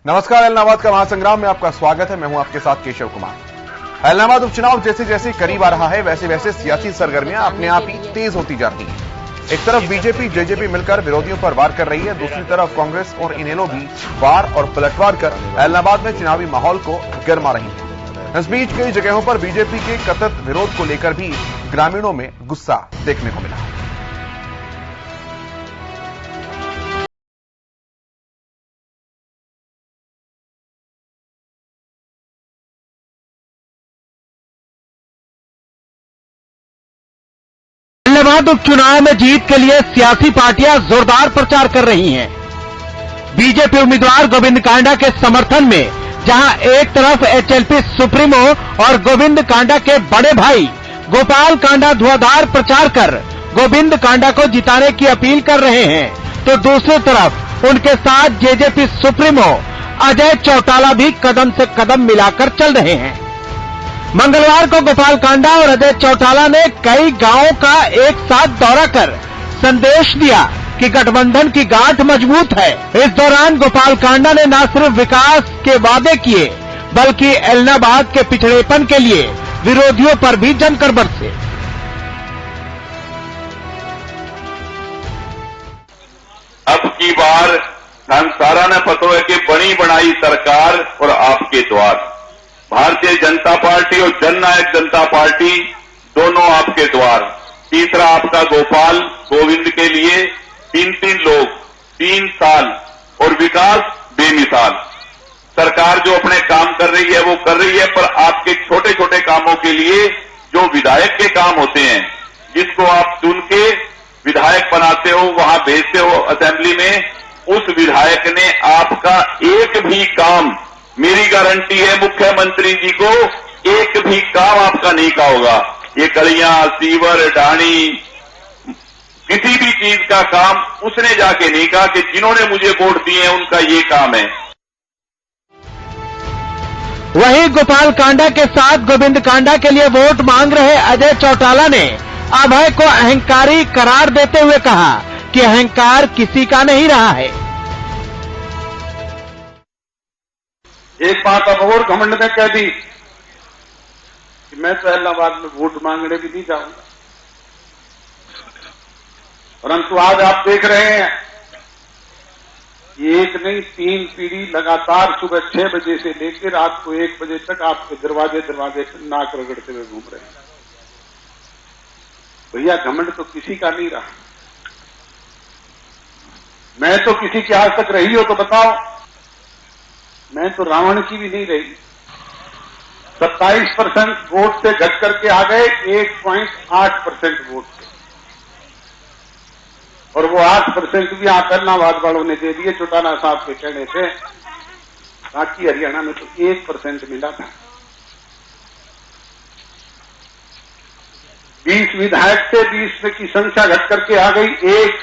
नमस्कार, इलाहाबाद का महासंग्राम में आपका स्वागत है। मैं हूं आपके साथ केशव कुमार। इलाहाबाद उपचुनाव जैसे जैसे करीब आ रहा है, वैसे वैसे सियासी सरगर्मियां अपने आप ही तेज होती जा रही हैं। एक तरफ बीजेपी जेजेपी मिलकर विरोधियों पर वार कर रही है, दूसरी तरफ कांग्रेस और इनेलो भी वार और पलटवार कर इलाहाबाद में चुनावी माहौल को गरमा रही है। इस बीच कई जगहों पर बीजेपी के कथित विरोध को लेकर भी ग्रामीणों में गुस्सा देखने को मिला। इलाहाबाद उपचुनाव में जीत के लिए सियासी पार्टियां जोरदार प्रचार कर रही हैं। बीजेपी उम्मीदवार गोविंद कांडा के समर्थन में जहां एक तरफ एचएलपी सुप्रीमो और गोविंद कांडा के बड़े भाई गोपाल कांडा धुआंधार प्रचार कर गोविंद कांडा को जिताने की अपील कर रहे हैं, तो दूसरी तरफ उनके साथ जेजेपी सुप्रीमो अजय चौटाला भी कदम से कदम मिलाकर चल रहे हैं। मंगलवार को गोपाल कांडा और अजय चौटाला ने कई गांवों का एक साथ दौरा कर संदेश दिया कि गठबंधन की गांठ मजबूत है। इस दौरान गोपाल कांडा ने न सिर्फ विकास के वादे किए, बल्कि इलाहाबाद के पिछड़ेपन के लिए विरोधियों पर भी जमकर बरसे। अब की बार हम सारा ने पता है कि बनी बनाई सरकार और आपके द्वार, भारतीय जनता पार्टी और जननायक जनता पार्टी दोनों आपके द्वार। तीसरा आपका गोपाल गोविंद के लिए 3 लोग 3 साल और विकास बेमिसाल। सरकार जो अपने काम कर रही है वो कर रही है, पर आपके छोटे छोटे कामों के लिए जो विधायक के काम होते हैं, जिसको आप चुन के विधायक बनाते हो, वहां भेजते हो असेंबली में, उस विधायक ने आपका एक भी काम, मेरी गारंटी है मुख्यमंत्री जी को, एक भी काम आपका नहीं का होगा। ये गलियां, सीवर, ढाणी, किसी भी चीज का काम उसने जाके नहीं कहा कि जिन्होंने मुझे वोट दिए हैं उनका ये काम है। वहीं गोपाल कांडा के साथ गोविंद कांडा के लिए वोट मांग रहे अजय चौटाला ने अभय को अहंकारी करार देते हुए कहा कि अहंकार किसी का नहीं रहा है। एक बात अब और घमंड ने कह दी कि मैं तो इलाहाबाद में वोट मांगने भी नहीं जाऊंगा। परंतु आज आप देख रहे हैं ये एक नहीं 3 पीढ़ी लगातार सुबह 6 बजे से लेकर रात को 1 बजे तक आपके दरवाजे से नाक रगड़ते हुए घूम रहे हैं। भैया घमंड तो किसी का नहीं रहा। मैं तो किसी की आज तक रही हो तो बताओ। मैं तो रावण की भी नहीं रही। 27% वोट से घट करके आ गए 1.8% वोट से, और वो 8% भी इलाहाबाद वालों ने दे दिए चौटाला साहब के कहने से। बाकी हरियाणा में तो 1% मिला था। 20 विधायक थे, 20 में की संख्या घट करके आ गई 1।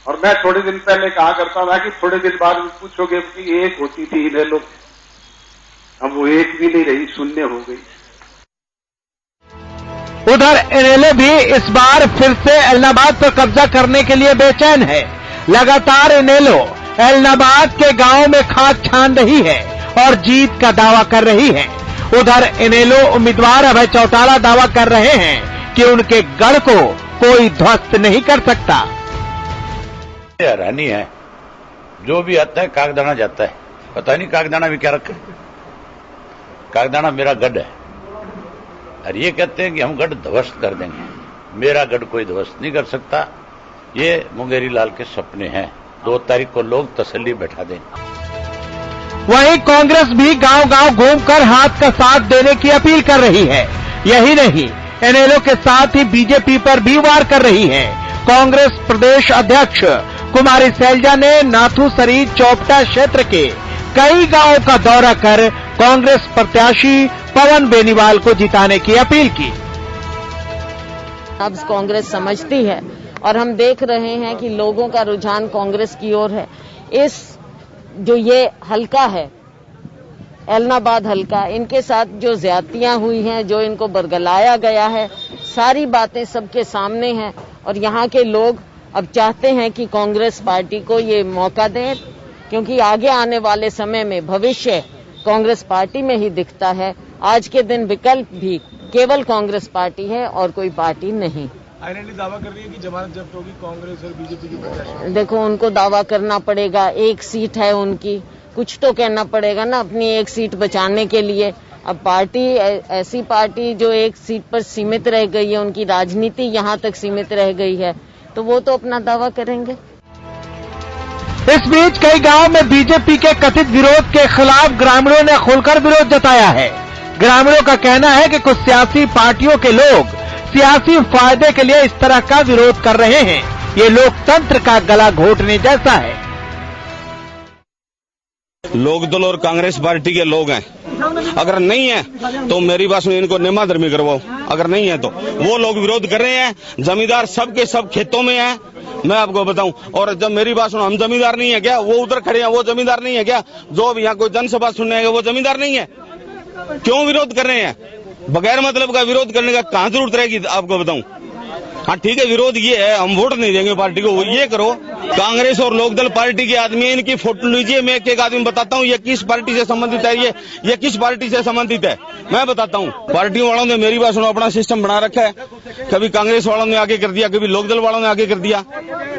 और मैं थोड़े दिन पहले कहा करता था कि थोड़े दिन बाद में पूछोगे कि 1 होती थी इनेलो, अब वो 1 भी नहीं रही, 0 हो गई। उधर इनेलो भी इस बार फिर से इलाहाबाद पर कब्जा करने के लिए बेचैन है। लगातार इनेलो इलाहाबाद के गांवों में खाद छान रही है और जीत का दावा कर रही है। उधर इनेलो उम्मीदवार अभय चौटाला दावा कर रहे हैं कि उनके गढ़ को कोई ध्वस्त नहीं कर सकता। हैरानी है, जो भी आता है कागदाना जाता है। पता नहीं कागदाना भी क्या रखा। कागदाना मेरा गढ़ है और ये कहते हैं कि हम गढ़ ध्वस्त कर देंगे। मेरा गढ़ कोई ध्वस्त नहीं कर सकता। ये मुंगेरी लाल के सपने हैं। 2 तारीख को लोग तसल्ली बैठा देंगे। वहीं कांग्रेस भी गांव-गांव घूमकर हाथ का साथ देने की अपील कर रही है। यही नहीं, इनेलो के साथ ही बीजेपी पर भी वार कर रही है। कांग्रेस प्रदेश अध्यक्ष कुमारी सैलजा ने नाथूसरी चौपटा क्षेत्र के कई गांवों का दौरा कर कांग्रेस प्रत्याशी पवन बेनीवाल को जिताने की अपील की। अब कांग्रेस समझती है और हम देख रहे हैं कि लोगों का रुझान कांग्रेस की ओर है। इस जो ये हल्का है इलाहाबाद हल्का, इनके साथ जो ज्यादतियां हुई हैं, जो इनको बरगलाया गया है, सारी बातें सबके सामने हैं और यहाँ के लोग अब चाहते हैं कि कांग्रेस पार्टी को ये मौका दें, क्योंकि आगे आने वाले समय में भविष्य कांग्रेस पार्टी में ही दिखता है। आज के दिन विकल्प भी केवल कांग्रेस पार्टी है और कोई पार्टी नहीं। आईएनएलडी दावा कर रही है कि जमानत जब्त होगी कांग्रेस और बीजेपी की प्रत्याशी। देखो, उनको दावा करना पड़ेगा, एक सीट है उनकी, कुछ तो कहना पड़ेगा ना अपनी एक सीट बचाने के लिए। अब पार्टी ऐसी पार्टी जो एक सीट पर सीमित रह गई है, उनकी राजनीति यहाँ तक सीमित रह गई है, तो वो तो अपना दावा करेंगे। इस बीच कई गांव में बीजेपी के कथित विरोध के खिलाफ ग्रामीणों ने खुलकर विरोध जताया है। ग्रामीणों का कहना है कि कुछ सियासी पार्टियों के लोग सियासी फायदे के लिए इस तरह का विरोध कर रहे हैं। ये लोकतंत्र का गला घोटने जैसा है। लोकदल और कांग्रेस पार्टी के लोग हैं, अगर नहीं है तो मेरी बात सुनिए, इनको निमाधर्मी करवाओ। अगर नहीं है तो वो लोग विरोध कर रहे हैं। जमींदार सब के सब खेतों में हैं, मैं आपको बताऊं। और जब मेरी बात सुनो, हम जमींदार नहीं है क्या? वो उधर खड़े हैं, वो जमींदार नहीं है क्या? जो यहाँ कोई जनसभा सुनने आएगा वो जमींदार नहीं है? क्यों विरोध कर रहे हैं? बगैर मतलब का विरोध करने का कहां जरूरत रहेगी? आपको बताऊं। हाँ ठीक है, विरोध ये है, हम वोट नहीं देंगे पार्टी को। ये करो, कांग्रेस और लोकदल पार्टी के आदमी, इनकी फोटो लीजिए। मैं एक एक आदमी बताता हूँ ये किस पार्टी से संबंधित है, ये किस पार्टी से संबंधित है, मैं बताता हूँ। पार्टियों वालों ने मेरी बात सुनो अपना सिस्टम बना रखा है। कभी कांग्रेस वालों ने आगे कर दिया, कभी लोकदल वालों ने आगे कर दिया।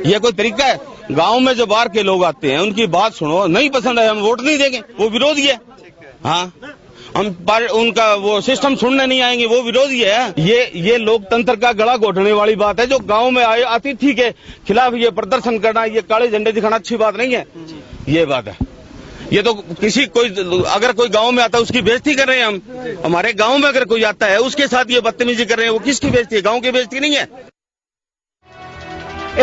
ये कोई तरीका है? गाँव में जो बाहर के लोग आते हैं उनकी बात सुनो, नहीं पसंद है हम वोट नहीं देंगे, वो विरोधी है। हाँ, हम उनका वो सिस्टम सुनने नहीं आएंगे, वो विरोधी है। ये लोकतंत्र का गला घोटने वाली बात है। जो गांव में आए अतिथि के खिलाफ ये प्रदर्शन करना, ये काले झंडे दिखाना अच्छी बात नहीं है। ये बात है। ये तो अगर कोई गांव में आता है उसकी बेइज्जती कर रहे हैं हम। हमारे गांव में अगर कोई आता है उसके साथ ये बदतमीजी कर रहे हैं, वो किसकी बेइज्जती है? गांव की बेइज्जती नहीं है।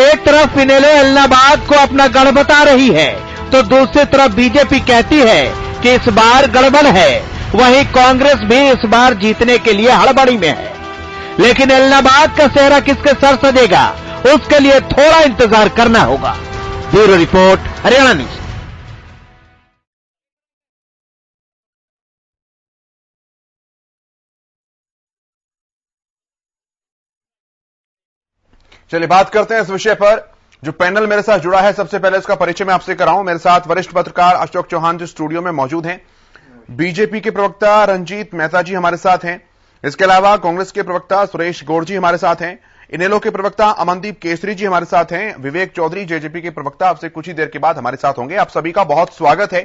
एक तरफ इनेलो एलनाबाद को अपना गढ़ बता रही है, तो दूसरी तरफ बीजेपी कहती है कि इस बार गड़बड़ है। वहीं कांग्रेस भी इस बार जीतने के लिए हड़बड़ी में है। लेकिन एलनाबाद का सेहरा किसके सर सजेगा, उसके लिए थोड़ा इंतजार करना होगा। Bureau report, Haryana news. चलिए बात करते हैं इस विषय पर। जो पैनल मेरे साथ जुड़ा है, सबसे पहले उसका परिचय मैं आपसे कराऊं। मेरे साथ वरिष्ठ पत्रकार अशोक चौहान जो स्टूडियो में मौजूद हैं, बीजेपी के प्रवक्ता रंजीत मेहता जी हमारे साथ हैं। इसके अलावा कांग्रेस के प्रवक्ता सुरेश गौड़ जी हमारे साथ हैं। इनेलो के प्रवक्ता अमनदीप केसरी जी हमारे साथ हैं। विवेक चौधरी जेजेपी के प्रवक्ता आपसे कुछ ही देर के बाद हमारे साथ होंगे। आप सभी का बहुत स्वागत है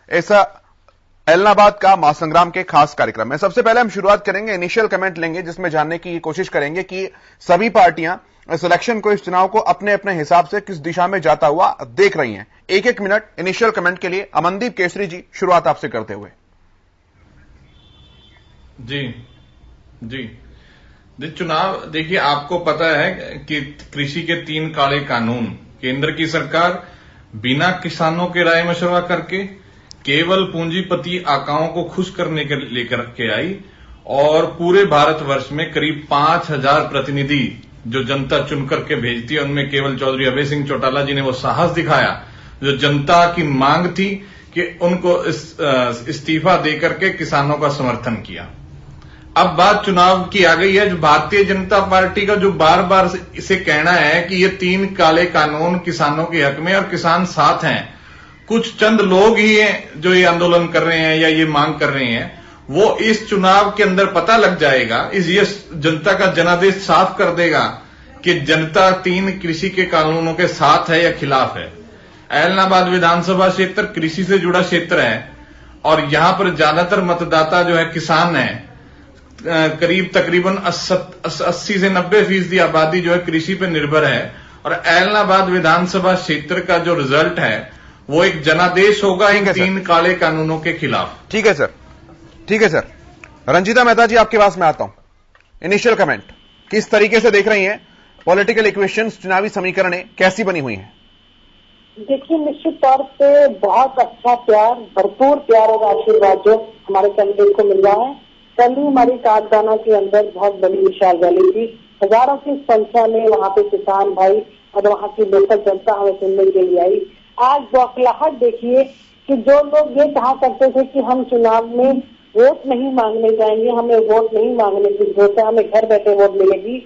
इस एलनाबाद का महासंग्राम के खास कार्यक्रम में। सबसे पहले हम शुरुआत करेंगे, इनिशियल कमेंट लेंगे, जिसमें जानने की कोशिश करेंगे कि सभी पार्टियां इस इलेक्शन को, इस चुनाव को अपने अपने हिसाब से किस दिशा में जाता हुआ देख रही हैं। एक एक मिनट इनिशियल कमेंट के लिए अमनदीप केसरी जी, शुरुआत आपसे करते हुए। जी चुनाव देखिए, आपको पता है कि कृषि के 3 काले कानून केंद्र की सरकार बिना किसानों के राय मशवरा करके केवल पूंजीपति आकाओं को खुश करने के लेकर के आई, और पूरे भारतवर्ष में करीब 5000 प्रतिनिधि जो जनता चुन करके भेजती है, उनमें केवल चौधरी अभय सिंह चौटाला जी ने वो साहस दिखाया जो जनता की मांग थी कि उनको इस्तीफा देकर के किसानों का समर्थन किया। अब बात चुनाव की आ गई है। जो भारतीय जनता पार्टी का जो बार बार इसे कहना है कि ये 3 काले कानून किसानों के हक में और किसान साथ हैं, कुछ चंद लोग ही हैं जो ये आंदोलन कर रहे हैं या ये मांग कर रहे हैं, वो इस चुनाव के अंदर पता लग जाएगा। ये जनता का जनादेश साफ कर देगा कि जनता 3 कृषि के कानूनों के साथ है या खिलाफ है। एलनाबाद विधानसभा क्षेत्र कृषि से जुड़ा क्षेत्र है और यहां पर ज्यादातर मतदाता जो है किसान है। करीब तकरीबन 80 से 90% आबादी जो है कृषि पर निर्भर है, और एलनाबाद विधानसभा क्षेत्र का जो रिजल्ट है वो एक जनादेश होगा इन 3 काले कानूनों के खिलाफ। ठीक है सर, ठीक है सर। रंजीता मेहता जी, आपके पास मैं आता हूं। इनिशियल कमेंट, किस तरीके से देख रही हैं पॉलिटिकल इक्वेशंस, चुनावी समीकरणें कैसी बनी हुई हैं? देखिए, निश्चित तौर पे बहुत अच्छा प्यार, भरपूर प्यार और आशीर्वाद जो हमारे कैंडिडेट को मिल रहा है। कल ही हमारी कागदाना के अंदर बहुत बड़ी विशाल रैली थी, हजारों की संख्या में वहाँ पे किसान भाई और वहाँ की लोकल जनता हमें सुनने के लिए आई। आज बौखलाहट देखिए कि जो लोग ये कहा करते थे कि हम चुनाव में वोट नहीं मांगने जाएंगे, हमें वोट नहीं मांगने की जरूरत है, हमें घर बैठे वोट मिलेगी,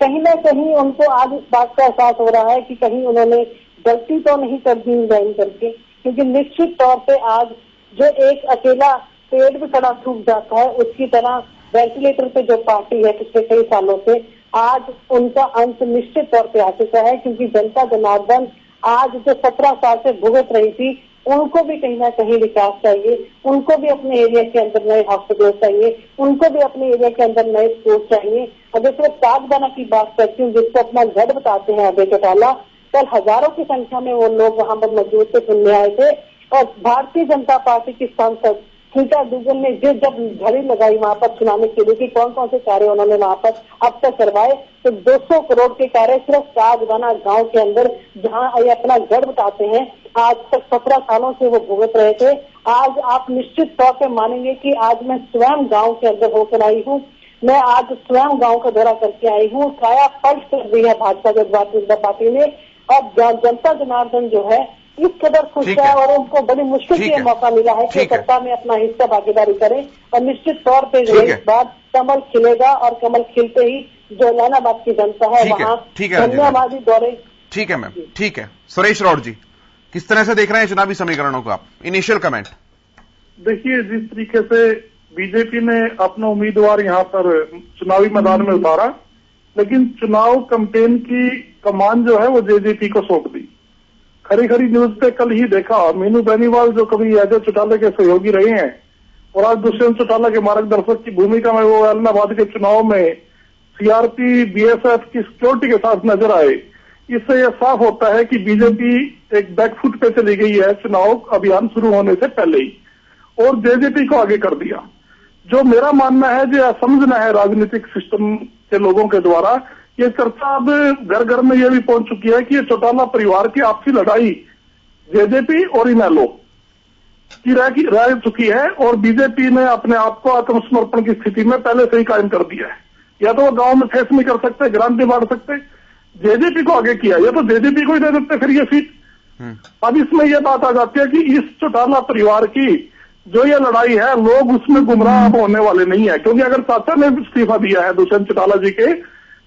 कहीं ना कहीं उनको आज इस बात का एहसास हो रहा है कि कहीं उन्होंने गलती तो नहीं कर दी रिजाइन करके, क्योंकि निश्चित तौर पे आज जो एक अकेला पेड़ भी खड़ा सूख जाता है उसकी तरह वेंटिलेटर पे जो पार्टी है पिछले कई सालों से, आज उनका अंत निश्चित तौर पे आ चुका है। क्योंकि जनता जनार्दन आज जो 17 साल से भुगत रही थी, उनको भी कहीं ना कहीं विकास चाहिए, उनको भी अपने एरिया के अंदर नए हॉस्पिटल चाहिए, उनको भी अपने एरिया के अंदर नए स्कूल चाहिए। अब जैसे कागदाना की बात करती हूँ, जिसको अपना गढ़ बताते हैं अभय चौटाला, कल हजारों की संख्या में वो लोग वहां पर मौजूद थे, सुनने आए थे। और भारतीय जनता पार्टी की सांसद सीता दुगन ने जब घड़ी लगाई वहां पर सुनाने के लिए कि कौन कौन से कार्य उन्होंने वहां पर अब तक करवाए, तो 200 करोड़ के कार्य सिर्फ कागदाना गांव के अंदर, जहां ये अपना गढ़ बताते हैं, आज तक 17 सालों से वो भुगत रहे थे। आज आप निश्चित तौर पे मानेंगे कि आज मैं स्वयं गांव के अंदर होकर आई हूँ, मैं आज स्वयं गांव का दौरा करके आई हूँ। काया पलट कर दी है भाजपा भारतीय जनता पार्टी ने। अब जनता जनार्दन जो है इस कदर खुश है और उनको बड़ी मुश्किल से मौका मिला है कि सत्ता में अपना हिस्सा भागीदारी करें, और निश्चित तौर पे इस बार कमल खिलेगा, और कमल खिलते ही जो इलाहाबाद की जनता है वहाँ धन्यवादी दौरे। ठीक है मैम, ठीक है। सुरेश राउत जी, किस तरह से देख रहे हैं चुनावी समीकरणों को आप? Initial comment. देखिए, जिस तरीके से बीजेपी ने अपना उम्मीदवार यहाँ पर चुनावी मैदान में उतारा, लेकिन चुनाव कैंपेन की कमान जो है वो जेजेपी को सौंप दी। खरी खरी न्यूज पे कल ही देखा, मीनू बेनीवाल जो कभी अजय चौटाला के सहयोगी रहे हैं और आज दुष्यंत चौटाला के मार्गदर्शक की भूमिका में वो इलाहाबाद के चुनाव में सीआरपी बीएसएफ की सिक्योरिटी के साथ नजर आए। इससे यह साफ होता है कि बीजेपी एक बैकफुट पे चली गई है चुनाव अभियान शुरू होने से पहले ही, और जेजेपी को आगे कर दिया। जो मेरा मानना है, जो समझना है राजनीतिक सिस्टम के लोगों के द्वारा, ये चर्चा अब घर घर में ये भी पहुंच चुकी है कि ये चौटाला परिवार की आपसी लड़ाई जेजेपी और इनेलो की रह चुकी है, और बीजेपी ने अपने आप को आत्मसमर्पण की स्थिति में पहले से ही कायम कर दिया है। या तो वो गांव में फेस नहीं कर सकते, ग्रांट नहीं बांट सकते, जेजेपी को आगे किया, या तो जेजेपी को ही दे देते फिर ये सीट। अब इसमें यह बात आ जाती है कि इस चौटाला परिवार की जो ये लड़ाई है, लोग उसमें गुमराह होने वाले नहीं है। क्योंकि अगर चाचा ने इस्तीफा दिया है दुष्यंत चौटाला जी के,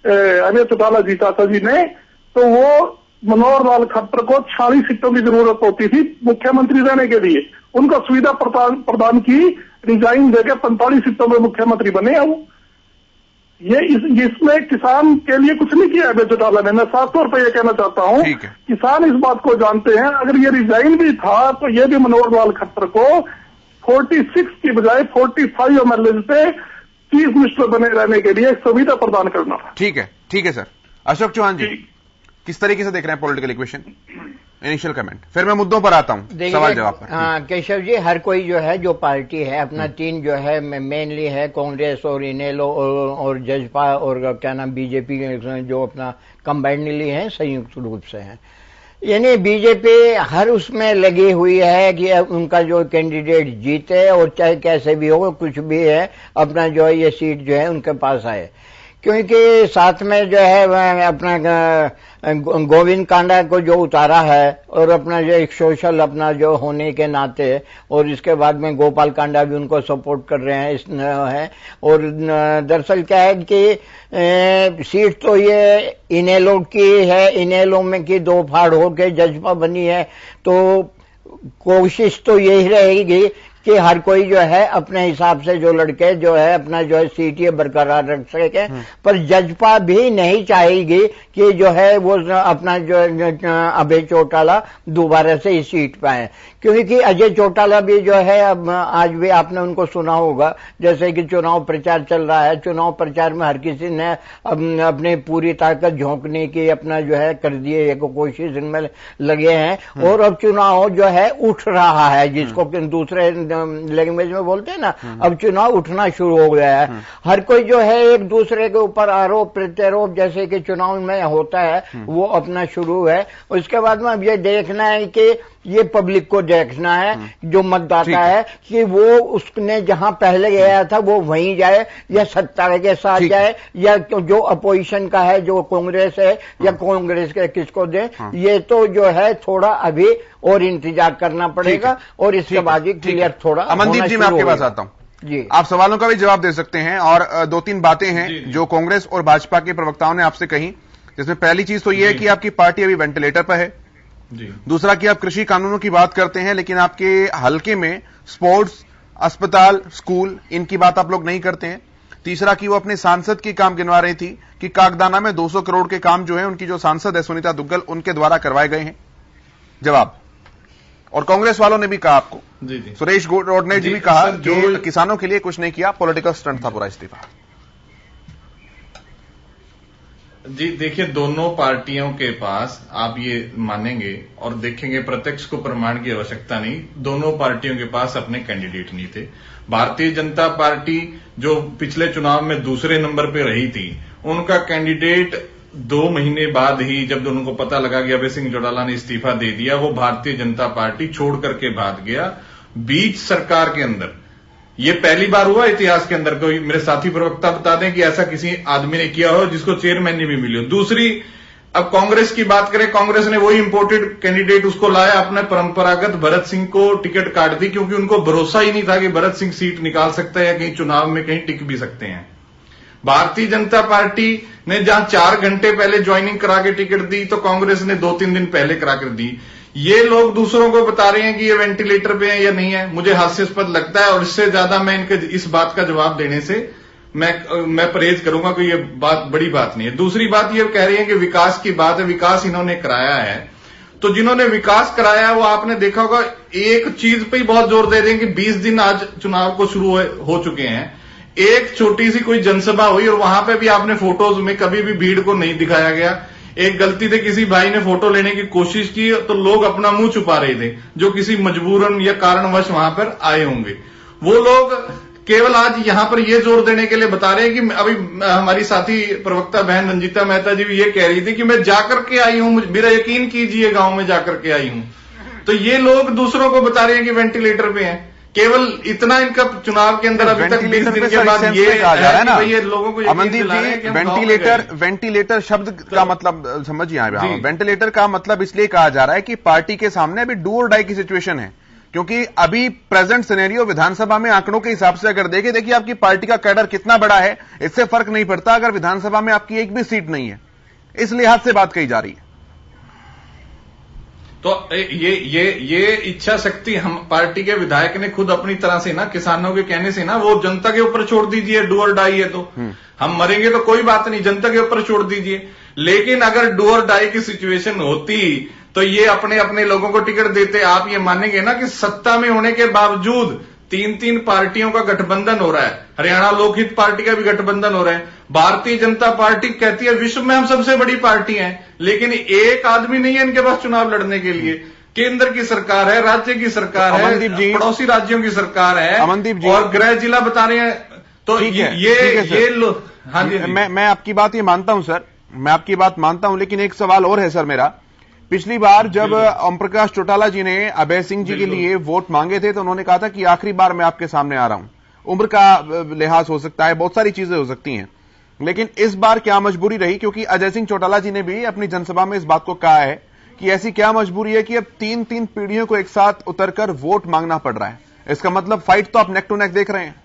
अजय चौटाला जी चाचा जी ने, तो वो मनोहर लाल खट्टर को 40 सीटों की जरूरत होती थी मुख्यमंत्री रहने के लिए, उनको सुविधा प्रदान की, रिजाइन देकर 45 सीटों में मुख्यमंत्री बने हैं वो। ये इसमें किसान के लिए कुछ नहीं किया अजय चौटाला ने। मैं साफ तौर पर यह कहना चाहता हूं, किसान इस बात को जानते हैं। अगर ये रिजाइन भी था तो ये भी मनोहर लाल खट्टर को 46 की बजाय 45 एमएलए पे चीफ मिनिस्टर बने रहने के लिए सुविधा प्रदान करना था। ठीक है सर। अशोक चौहान जी, किस तरीके से देख रहे हैं पॉलिटिकल इक्वेशन? इनिशियल कमेंट, फिर मैं मुद्दों पर आता हूं, सवाल जवाब पर। हाँ केशव जी, हर कोई जो है, जो पार्टी है अपना तीन जो है मेनली है, कांग्रेस और इनेलो और जजपा और क्या नाम बीजेपी जो अपना कंबाइंडली है, संयुक्त रूप से है। यानी बीजेपी हर उसमें लगी हुई है कि उनका जो कैंडिडेट जीते, और चाहे कैसे भी हो, कुछ भी है, अपना जो है ये सीट जो है उनके पास आए। क्योंकि साथ में जो है अपना गोविंद कांडा को जो उतारा है, और अपना जो एक सोशल अपना जो होने के नाते, और इसके बाद में गोपाल कांडा भी उनको सपोर्ट कर रहे हैं, इस है। और दरअसल क्या है कि सीट तो ये इनेलो की है, इनेलो में की 2 फाड़ होके जजपा बनी है, तो कोशिश तो यही रहेगी कि हर कोई जो है अपने हिसाब से जो लड़के जो है अपना जो है सीट ये बरकरार रख सके। पर जजपा भी नहीं चाहेगी कि जो है वो अपना जो अभय चौटाला दोबारा से इस सीट पे आए, क्योंकि अजय चौटाला भी जो है, अब आज भी आपने उनको सुना होगा, जैसे कि चुनाव प्रचार चल रहा है, चुनाव प्रचार में हर किसी ने अपनी पूरी ताकत झोंकने की अपना जो है कर दिए कोशिश इनमें लगे हैं, और अब चुनाव जो है उठ रहा है, जिसको दूसरे लैंग्वेज में बोलते हैं ना, अब चुनाव उठना शुरू हो गया है। हर कोई जो है एक दूसरे के ऊपर आरोप प्रत्यारोप जैसे कि चुनाव में होता है वो अपना शुरू है। उसके बाद में अब ये देखना है कि ये पब्लिक को देखना है, जो मतदाता है, कि वो उसने जहां पहले गया था वो वहीं जाए, या सत्ता के साथ जाए, या जो अपोजिशन का है, जो कांग्रेस है, या कांग्रेस के किसको दे। ये तो जो है थोड़ा अभी और इंतजार करना पड़ेगा, और इसके बाद ही क्लियर थोड़ा। अमनदीप जी, मैं आपके पास आता हूं। जी। आप सवालों का भी जवाब दे सकते हैं। और दो तीन बातें हैं जो कांग्रेस और भाजपा के प्रवक्ताओं ने आपसे कही, जिसमें पहली चीज तो यह है कि आपकी पार्टी अभी वेंटिलेटर पर है। दूसरा कि आप कृषि कानूनों की बात करते हैं, लेकिन आपके हलके में स्पोर्ट्स, अस्पताल, स्कूल, इनकी बात आप लोग नहीं करते हैं। तीसरा कि वो अपने सांसद के काम गिनवा रही थी कि कागदाना में 200 करोड़ के काम जो है उनकी जो सांसद है सुनीता दुग्गल, उनके द्वारा करवाए गए हैं। जवाब। और कांग्रेस वालों ने भी कहा आपको, सुरेश गौड़ ने भी कहा कि किसानों के लिए कुछ नहीं किया, पॉलिटिकल स्टंट था पूरा इस्तीफा। जी देखिए, दोनों पार्टियों के पास आप ये मानेंगे और देखेंगे, प्रत्यक्ष को प्रमाण की आवश्यकता नहीं, दोनों पार्टियों के पास अपने कैंडिडेट नहीं थे। भारतीय जनता पार्टी जो पिछले चुनाव में दूसरे नंबर पे रही थी, उनका कैंडिडेट 2 महीने बाद ही, जब उनको पता लगा कि अभय सिंह चौटाला ने इस्तीफा दे दिया, वो भारतीय जनता पार्टी छोड़ करके भाग गया। बीच सरकार के अंदर ये पहली बार हुआ इतिहास के अंदर, कोई मेरे साथी प्रवक्ता बता दें कि ऐसा किसी आदमी ने किया हो जिसको चेयरमैन भी मिली हो। दूसरी, अब कांग्रेस की बात करें, कांग्रेस ने वही इंपोर्टेड कैंडिडेट उसको लाया, अपने परंपरागत भरत सिंह को टिकट काट दी, क्योंकि उनको भरोसा ही नहीं था कि भरत सिंह सीट निकाल सकता है या कहीं चुनाव में कहीं टिक भी सकते हैं। भारतीय जनता पार्टी ने जहां 4 घंटे पहले ज्वाइनिंग करा के टिकट दी, तो कांग्रेस ने 2-3 दिन पहले करा कर दी। ये लोग दूसरों को बता रहे हैं कि ये वेंटिलेटर पे है या नहीं है, मुझे हास्यास्पद लगता है। और इससे ज्यादा मैं इनके इस बात का जवाब देने से मैं परहेज करूंगा कि ये बात बड़ी बात नहीं है। दूसरी बात ये कह रही है कि विकास की बात है, विकास इन्होंने कराया है, तो जिन्होंने विकास कराया वो आपने देखा होगा, एक चीज पे ही बहुत जोर दे रहे हैं कि 20 दिन आज चुनाव को शुरू हो चुके हैं, एक छोटी सी कोई जनसभा हुई और वहां पे भी आपने फोटोज में कभी भी भीड़ को नहीं दिखाया गया। एक गलती से किसी भाई ने फोटो लेने की कोशिश की तो लोग अपना मुंह छुपा रहे थे, जो किसी मजबूरन या कारणवश वहां पर आए होंगे। वो लोग केवल आज यहां पर ये जोर देने के लिए बता रहे हैं कि अभी हमारी साथी प्रवक्ता बहन रंजीता मेहता जी भी ये कह रही थी कि मैं जाकर के आई हूं, मेरा यकीन कीजिए गांव में जाकर के आई हूं। तो ये लोग दूसरों को बता रहे हैं कि वेंटिलेटर पे हैं। केवल इतना इनका चुनाव के अंदर अभी तक 20 दिन के बाद ये कहा जा रहा है ना, ये लोगों को अमनदीप जी, वेंटिलेटर शब्द का मतलब समझिए, वेंटिलेटर का मतलब इसलिए कहा जा रहा है कि पार्टी के सामने अभी डू और डाई की सिचुएशन है, क्योंकि अभी प्रेजेंट सिनेरियो विधानसभा में आंकड़ों के हिसाब से अगर देखिए आपकी पार्टी का कैडर कितना बड़ा है, इससे फर्क नहीं पड़ता अगर विधानसभा में आपकी एक भी सीट नहीं है। इस लिहाज से बात कही जा रही है। तो ये इच्छा शक्ति हम पार्टी के विधायक ने खुद अपनी तरह से ना, किसानों के कहने से ना, वो जनता के ऊपर छोड़ दीजिए, डू और डाई है तो हम मरेंगे तो कोई बात नहीं, जनता के ऊपर छोड़ दीजिए। लेकिन अगर डू और डाई की सिचुएशन होती तो ये अपने अपने लोगों को टिकट देते। आप ये मानेंगे ना कि सत्ता में होने के बावजूद 3-3 पार्टियों का गठबंधन हो रहा है, हरियाणा लोकहित पार्टी का भी गठबंधन हो रहा है। भारतीय जनता पार्टी कहती है विश्व में हम सबसे बड़ी पार्टी हैं, लेकिन एक आदमी नहीं है इनके पास चुनाव लड़ने के लिए। केंद्र की सरकार है, राज्य की सरकार है, पड़ोसी राज्यों की सरकार है, अमनदीप जी, और गृह जिला बता रहे हैं। तो ये लोग, हाँ जी, मैं आपकी बात ये मानता हूं सर, मैं आपकी बात मानता हूं, लेकिन एक सवाल और है सर मेरा। पिछली बार जब ओम प्रकाश चौटाला जी ने अभय सिंह जी के लिए वोट मांगे थे तो उन्होंने कहा था कि आखिरी बार मैं आपके सामने आ रहा हूं। उम्र का लिहाज हो सकता है, बहुत सारी चीजें हो सकती हैं, लेकिन इस बार क्या मजबूरी रही? क्योंकि अजय सिंह चौटाला जी ने भी अपनी जनसभा में इस बात को कहा है कि ऐसी क्या मजबूरी है कि अब 3-3 पीढ़ियों को एक साथ उतरकर वोट मांगना पड़ रहा है। इसका मतलब फाइट तो आप नेक टू नेक देख रहे हैं।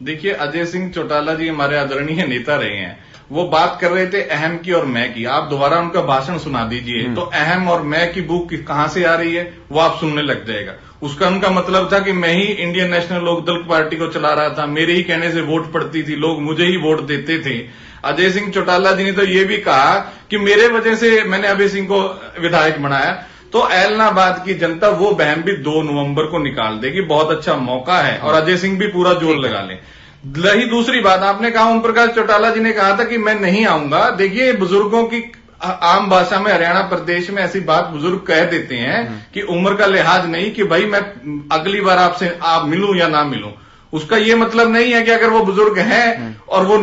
देखिए अजय सिंह चौटाला जी हमारे आदरणीय नेता रहे हैं, वो बात कर रहे थे अहम की और मैं की। आप दोबारा उनका भाषण सुना दीजिए तो अहम और मैं की बुक कहां से आ रही है वो आप सुनने लग जाएगा। उसका उनका मतलब था कि मैं ही इंडियन नेशनल लोकदल पार्टी को चला रहा था, मेरे ही कहने से वोट पड़ती थी, लोग मुझे ही वोट देते थे। अजय सिंह चौटाला जी ने तो ये भी कहा कि मेरे वजह से मैंने अभय सिंह को विधायक बनाया। तो ऐलनाबाद की जनता वो बहम भी 2 नवंबर को निकाल देगी, बहुत अच्छा मौका है, और अजय सिंह भी पूरा जोर लगा लें। रही दूसरी बात, आपने कहा ओम प्रकाश चौटाला जी ने कहा था कि मैं नहीं आऊंगा। देखिए बुजुर्गों की आम भाषा में हरियाणा प्रदेश में ऐसी बात बुजुर्ग कह देते हैं कि उम्र का लिहाज नहीं कि भाई मैं अगली बार आपसे आप मिलूं या ना मिलूं। उसका ये मतलब नहीं है कि अगर वो बुजुर्ग हैं और वो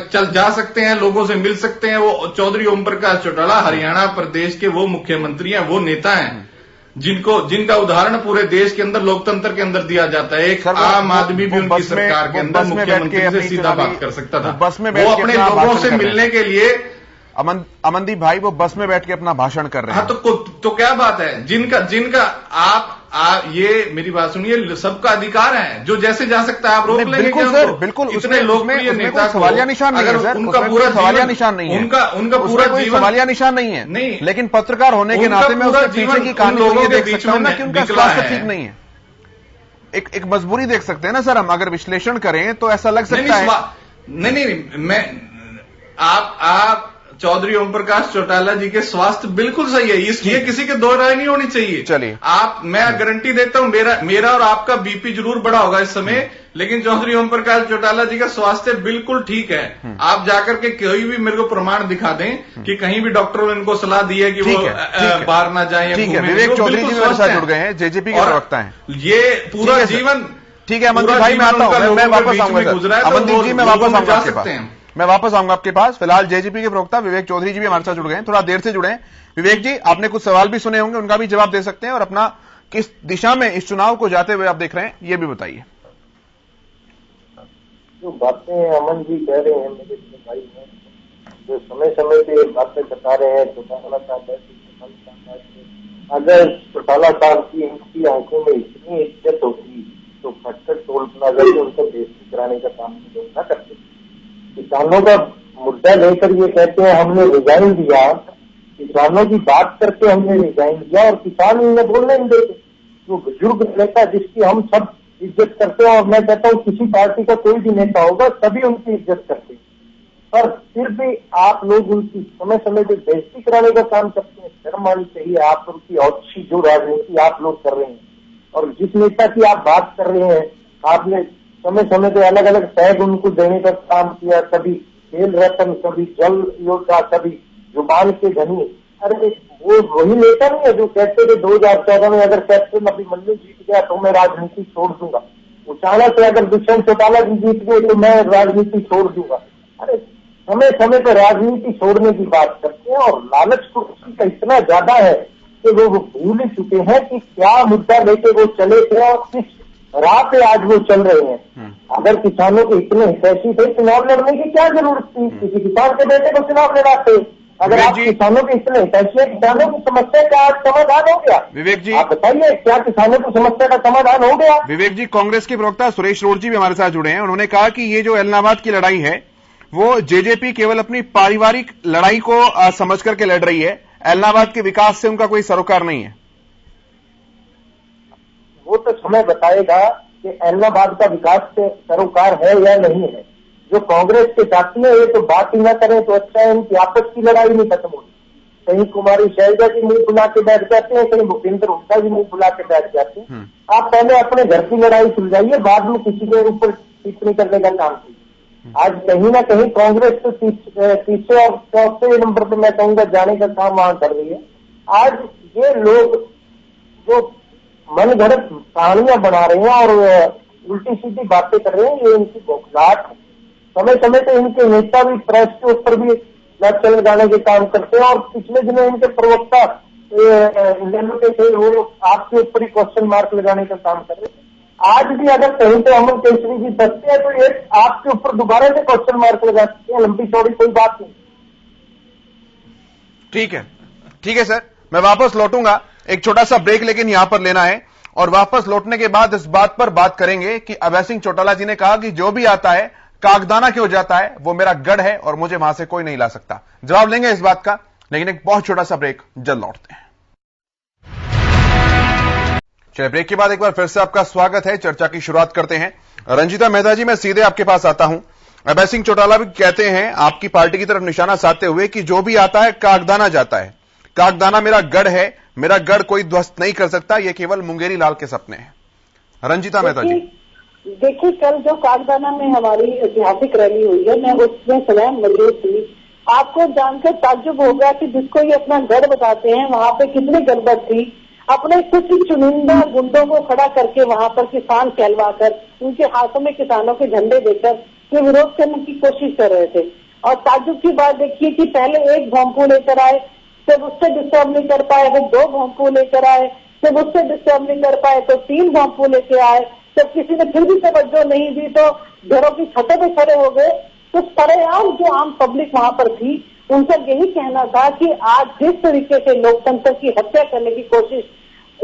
चल जा सकते हैं, लोगों से मिल सकते हैं। वो चौधरी ओम प्रकाश चौटाला हरियाणा प्रदेश के वो मुख्यमंत्री हैं, वो नेता हैं जिनका उदाहरण पूरे देश के अंदर लोकतंत्र के अंदर दिया जाता है। एक आम आदमी भी उनकी सरकार के अंदर मुख्यमंत्री से सीधा बात कर सकता था। वो अपने लोगों से मिलने के लिए, अमनदीप भाई, वो बस में बैठ के अपना भाषण कर रहे हैं। हाँ तो क्या बात है? जिनका ये मेरी बात सुनिए, सबका अधिकार है, जो जैसे जा सकता है आप रोक लेंगे। बिल्कुल सर, बिल्कुल। इतने लोकप्रिय नेता सवालिया निशान नहीं है सर, उनका पूरा सवालिया निशान नहीं है, उनका पूरा जीवन सवालिया निशान नहीं है। नहीं, लेकिन पत्रकार होने के नाते मैं उसके पीछे की कहानी को देख सकता हूं ना कि उनका स्वास्थ्य ठीक नहीं है। एक मजबूरी देख सकते हैं ना सर हम, अगर विश्लेषण करें तो ऐसा लग सकता है। नहीं, मैं आप चौधरी ओम प्रकाश चौटाला जी के स्वास्थ्य बिल्कुल सही है, इसलिए किसी के दो राय नहीं होनी चाहिए। चलिए मैं गारंटी देता हूं, मेरा और आपका बीपी जरूर बढ़ा होगा इस समय, लेकिन चौधरी ओम प्रकाश चौटाला जी का स्वास्थ्य बिल्कुल ठीक है। आप जाकर के कोई भी मेरे को प्रमाण दिखा दें कि कहीं भी डॉक्टरों ने इनको सलाह दी है कि वो बाहर ना जाए। ठीक है, विवेक चौधरी जी मेरे साथ जुड़ गए हैं, जेजेपी के प्रवक्ता हैं। ये पूरा जीवन ठीक है। अमनदीप भाई मैं आता हूं, मैं वापस आऊंगा। अमनदीप जी मैं वापस आऊंगा आपके पास, मैं वापस आऊंगा आपके पास। फिलहाल जेजेपी के प्रवक्ता विवेक चौधरी जी भी हमारे साथ जुड़ गए हैं, थोड़ा देर से जुड़े हैं। विवेक जी, आपने कुछ सवाल भी सुने होंगे, उनका भी जवाब दे सकते हैं, और अपना किस दिशा में इस चुनाव को जाते हुए आप देख रहे हैं ये भी बताइए। जो बातें अमन जी कह रहे हैं, मेरे भाई हैं, जो समय समय पे बातें बता रहे हैं, चौटाला साहब, अगर चौटाला साहब की इनकी आंखों में इतनी इज्जत होती तो खट्टर टोल प्लाजा से उनको बेइज्जती कराने का काम लोग न करते। किसानों का मुद्दा लेकर ये कहते हैं हमने रिजाइन दिया, किसानों की बात करके हमने रिजाइन दिया और किसान इन्हें बोलने नहीं देते। वो बुजुर्ग नेता जिसकी हम सब इज्जत करते हैं, और मैं कहता हूँ किसी पार्टी का कोई भी नेता होगा सभी उनकी इज्जत करते हैं, पर फिर भी आप लोग उनकी समय समय पर बेइज्जती कराने का काम करते हैं। शर्म आनी चाहिए आप उनकी अच्छी जो राजनीति आप लोग कर रहे हैं। और जिस नेता की आप बात कर रहे हैं, आपने समय समय पे अलग अलग टैग उनको देने का काम किया, कभी खेल रत्न, कभी जल योद्धा, कभी जुबान के धनी। अरे वो वही नेता नहीं है जो कहते थे 2014 में अगर कैप्टन अभिमन्यु जीत गया तो मैं राजनीति छोड़ दूंगा, उचाला से अगर दुष्यंत चौटाला जी जीत गए तो मैं राजनीति छोड़ दूंगा। अरे समय समय पर राजनीति छोड़ने की बात करते हैं, और लालच कुर्सी का इतना ज्यादा है कि वो भूल ही चुके हैं कि क्या मुद्दा लेके वो चले थे और किस राह पे आज वो चल रहे हैं। अगर किसानों के इतने हितैषी थे, चुनाव लड़ने की क्या जरूरत थी? किसी किसान के बेटे को चुनाव लड़ाते। अगर आप किसानों के इतने हितैषी है, किसानों की समस्या का आज समाधान हो गया। विवेक जी आप बताइए, क्या किसानों की समस्या का समाधान हो गया? विवेक जी, कांग्रेस के प्रवक्ता सुरेश रोड जी भी हमारे साथ जुड़े हैं। उन्होंने कहा कि ये जो एलनाबाद की लड़ाई है वो जेजेपी केवल अपनी पारिवारिक लड़ाई को समझ करके लड़ रही है, एलनाबाद के विकास से उनका कोई सरोकार नहीं है। वो तो समय बताएगा कि एलनाबाद का विकास से सरोकार है या नहीं है। जो कांग्रेस के साथी है ये तो बात ही ना करें तो अच्छा है, इनकी आपस की लड़ाई नहीं खत्म होती। कहीं कुमारी शैलजा जी मुंह फुला के बैठ जाते हैं, कहीं भूपेंद्र हुड्डा जी मुंह फुला के बैठ जाते हैं। आप पहले अपने घर की लड़ाई सुलझाइए, बाद में किसी के ऊपर टिप्पणी करने का काम कीजिए। आज कहीं ना कहीं कांग्रेस तो तीसरे और चौथे नंबर पर मैं कहूंगा जाने का काम वहां कर रही है। आज ये लोग जो मन घड़त कहानियां बना रहे हैं और उल्टी सीधी बातें कर रहे हैं, ये इनकी बौखलाहट है। समय समय पे इनके नेता भी प्रेस के ऊपर भी चल लगाने के काम करते हैं, और पिछले दिनों इनके प्रवक्ता वो आपके ऊपर ही क्वेश्चन मार्क लगाने का काम कर रहे हैं। आज भी अगर कहीं पे अमन केसरी जी बचते हैं तो ये आपके ऊपर दोबारा से क्वेश्चन मार्क लगा सकते हैं, लंबी चौड़ी कोई बात नहीं। ठीक है सर, मैं वापस लौटूंगा, एक छोटा सा ब्रेक लेकिन यहां पर लेना है, और वापस लौटने के बाद इस बात पर बात करेंगे कि अभय सिंह चौटाला जी ने कहा कि जो भी आता है कागदाना क्यों जाता है, वो मेरा गढ़ है और मुझे वहां से कोई नहीं ला सकता। जवाब लेंगे इस बात का, लेकिन एक बहुत छोटा सा ब्रेक, जल्द लौटते हैं। चलिए ब्रेक के बाद एक बार फिर से आपका स्वागत है। चर्चा की शुरुआत करते हैं। रंजीता मेहता जी, मैं सीधे आपके पास आता हूं। अभय सिंह चौटाला भी कहते हैं आपकी पार्टी की तरफ निशाना साधते हुए कि जो भी आता है कागदाना जाता है, कागदाना मेरा गढ़ है, मेरा गढ़ कोई ध्वस्त नहीं कर सकता, ये केवल मुंगेरी लाल के सपने हैं। रंजीता मेहता जी, देखिए कल जो कागदाना में हमारी ऐतिहासिक रैली हुई है, मैं उसमें स्वयं मौजूद थी। आपको जानकर ताज्जुब होगा कि जिसको ये अपना गढ़ बताते हैं वहां पे कितनी गड़बड़ थी। अपने कुछ चुनिंदा गुंडों को खड़ा करके वहां पर किसान कहलवाकर उनके हाथों में किसानों के झंडे देकर ये विरोध करने की कोशिश कर रहे थे। और ताज्जुब की बात देखिए कि पहले एक भोंपू लेकर आए, जब उससे डिस्टर्ब नहीं कर पाए फिर 2 भोंपू लेकर आए, जब उससे डिस्टर्ब नहीं कर पाए तो 3 भोंपू लेके आए, जब किसी ने फिर भी तवज्जो नहीं दी तो घरों की छतों पे खड़े हो गए। तो सरेआम जो आम पब्लिक वहां पर थी उनका यही कहना था कि आज जिस तरीके से लोकतंत्र की हत्या करने की कोशिश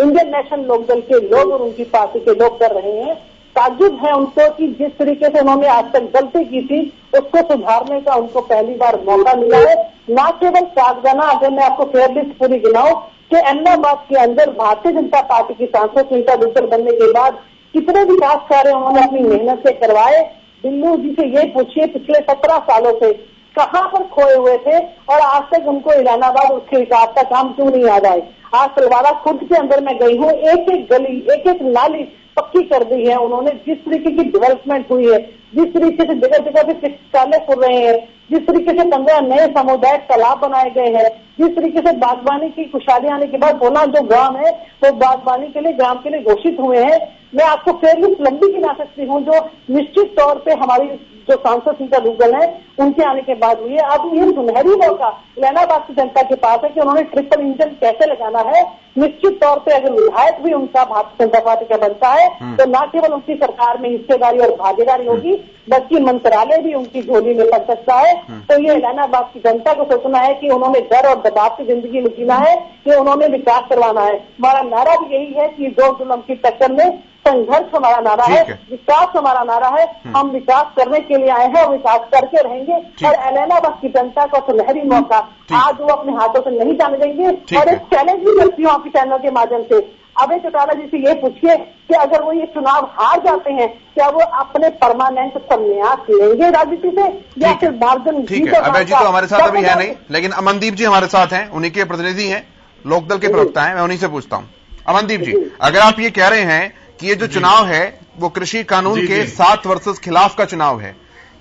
इंडियन नेशनल लोकदल के लोग और उनकी पार्टी के लोग कर रहे हैं। ताज्जुब है उनको कि जिस तरीके से उन्होंने आज तक गलती की थी उसको सुधारने का उनको पहली बार मौका मिला है। न केवल कागजाना, अगर मैं आपको फेयर लिस्ट पूरी गिनाऊं कि अहमदाबाद के अंदर भारतीय जनता पार्टी की सांसद सुनीता दुग्गल बनने के बाद कितने विकास कार्य उन्होंने अपनी मेहनत से करवाए। बिल्लू जी से ये पूछिए पिछले 17 सालों से कहां पर खोए हुए थे और आज तक उनको इलाहाबाद उसके विकास का काम क्यों नहीं याद आए। आज तलवाड़ा खुद के अंदर मैं गई हूँ, एक एक गली, एक एक नाली पक्की कर दी है उन्होंने। जिस तरीके की डेवलपमेंट हुई है, जिस तरीके से जगह जगह पे चिकित्सालय खुल रहे हैं, जिस तरीके से 15 नए सामुदायिक तालाब बनाए गए हैं, जिस तरीके से बागबानी की खुशहाली आने के बाद 16 जो ग्राम है वो बागबानी के लिए ग्राम के लिए घोषित हुए हैं। मैं आपको फेयर लिस्ट लंबी गिना सकती हूँ जो निश्चित तौर पे हमारी जो सांसद सुनीता दुग्गल है उनके आने के बाद हुई है। अब ये सुनहरी मौका इलाहाबाद की जनता के पास है कि उन्होंने ट्रिपल इंजन कैसे लगाना है। निश्चित तौर पे अगर विधायक भी उनका भारतीय जनता पार्टी का बनता है तो न केवल उनकी सरकार में हिस्सेदारी और भागीदारी होगी बल्कि मंत्रालय भी उनकी झोली में पड़ सकता है। तो ये इलाहाबाद की जनता को सोचना है कि उन्होंने डर और दबाव की जिंदगी में जीना है कि उन्होंने विकास करवाना है। हमारा नारा भी यही है कि दो जुल्म की टक्कर में संघर्ष हमारा नारा है, विकास हमारा नारा है। हम विकास करने के लिए आए हैं और विकास करके रहेंगे और इलाहाबाद की जनता को सुनहरी मौका आज वो अपने हाथों से नहीं जाने देंगे। और एक चैलेंज भी करती हूँ आपके चैनल के माध्यम से, अभय चौटाला जी से ये पूछिए कि अगर वो ये चुनाव हार जाते हैं क्या वो अपने परमानेंट संन्यास लेंगे राजनीति से या फिर मार्जिन? ठीक है, अभय जी तो हमारे साथ अभी है नहीं, लेकिन अमनदीप जी हमारे साथ हैं, उन्हीं के प्रतिनिधि हैं, लोकदल के प्रवक्ता हैं, मैं उन्हीं से पूछता हूं। अमनदीप जी, अगर आप ये कह रहे हैं कि ये जो चुनाव है वो कृषि कानून के 7 वर्सेस खिलाफ का चुनाव है,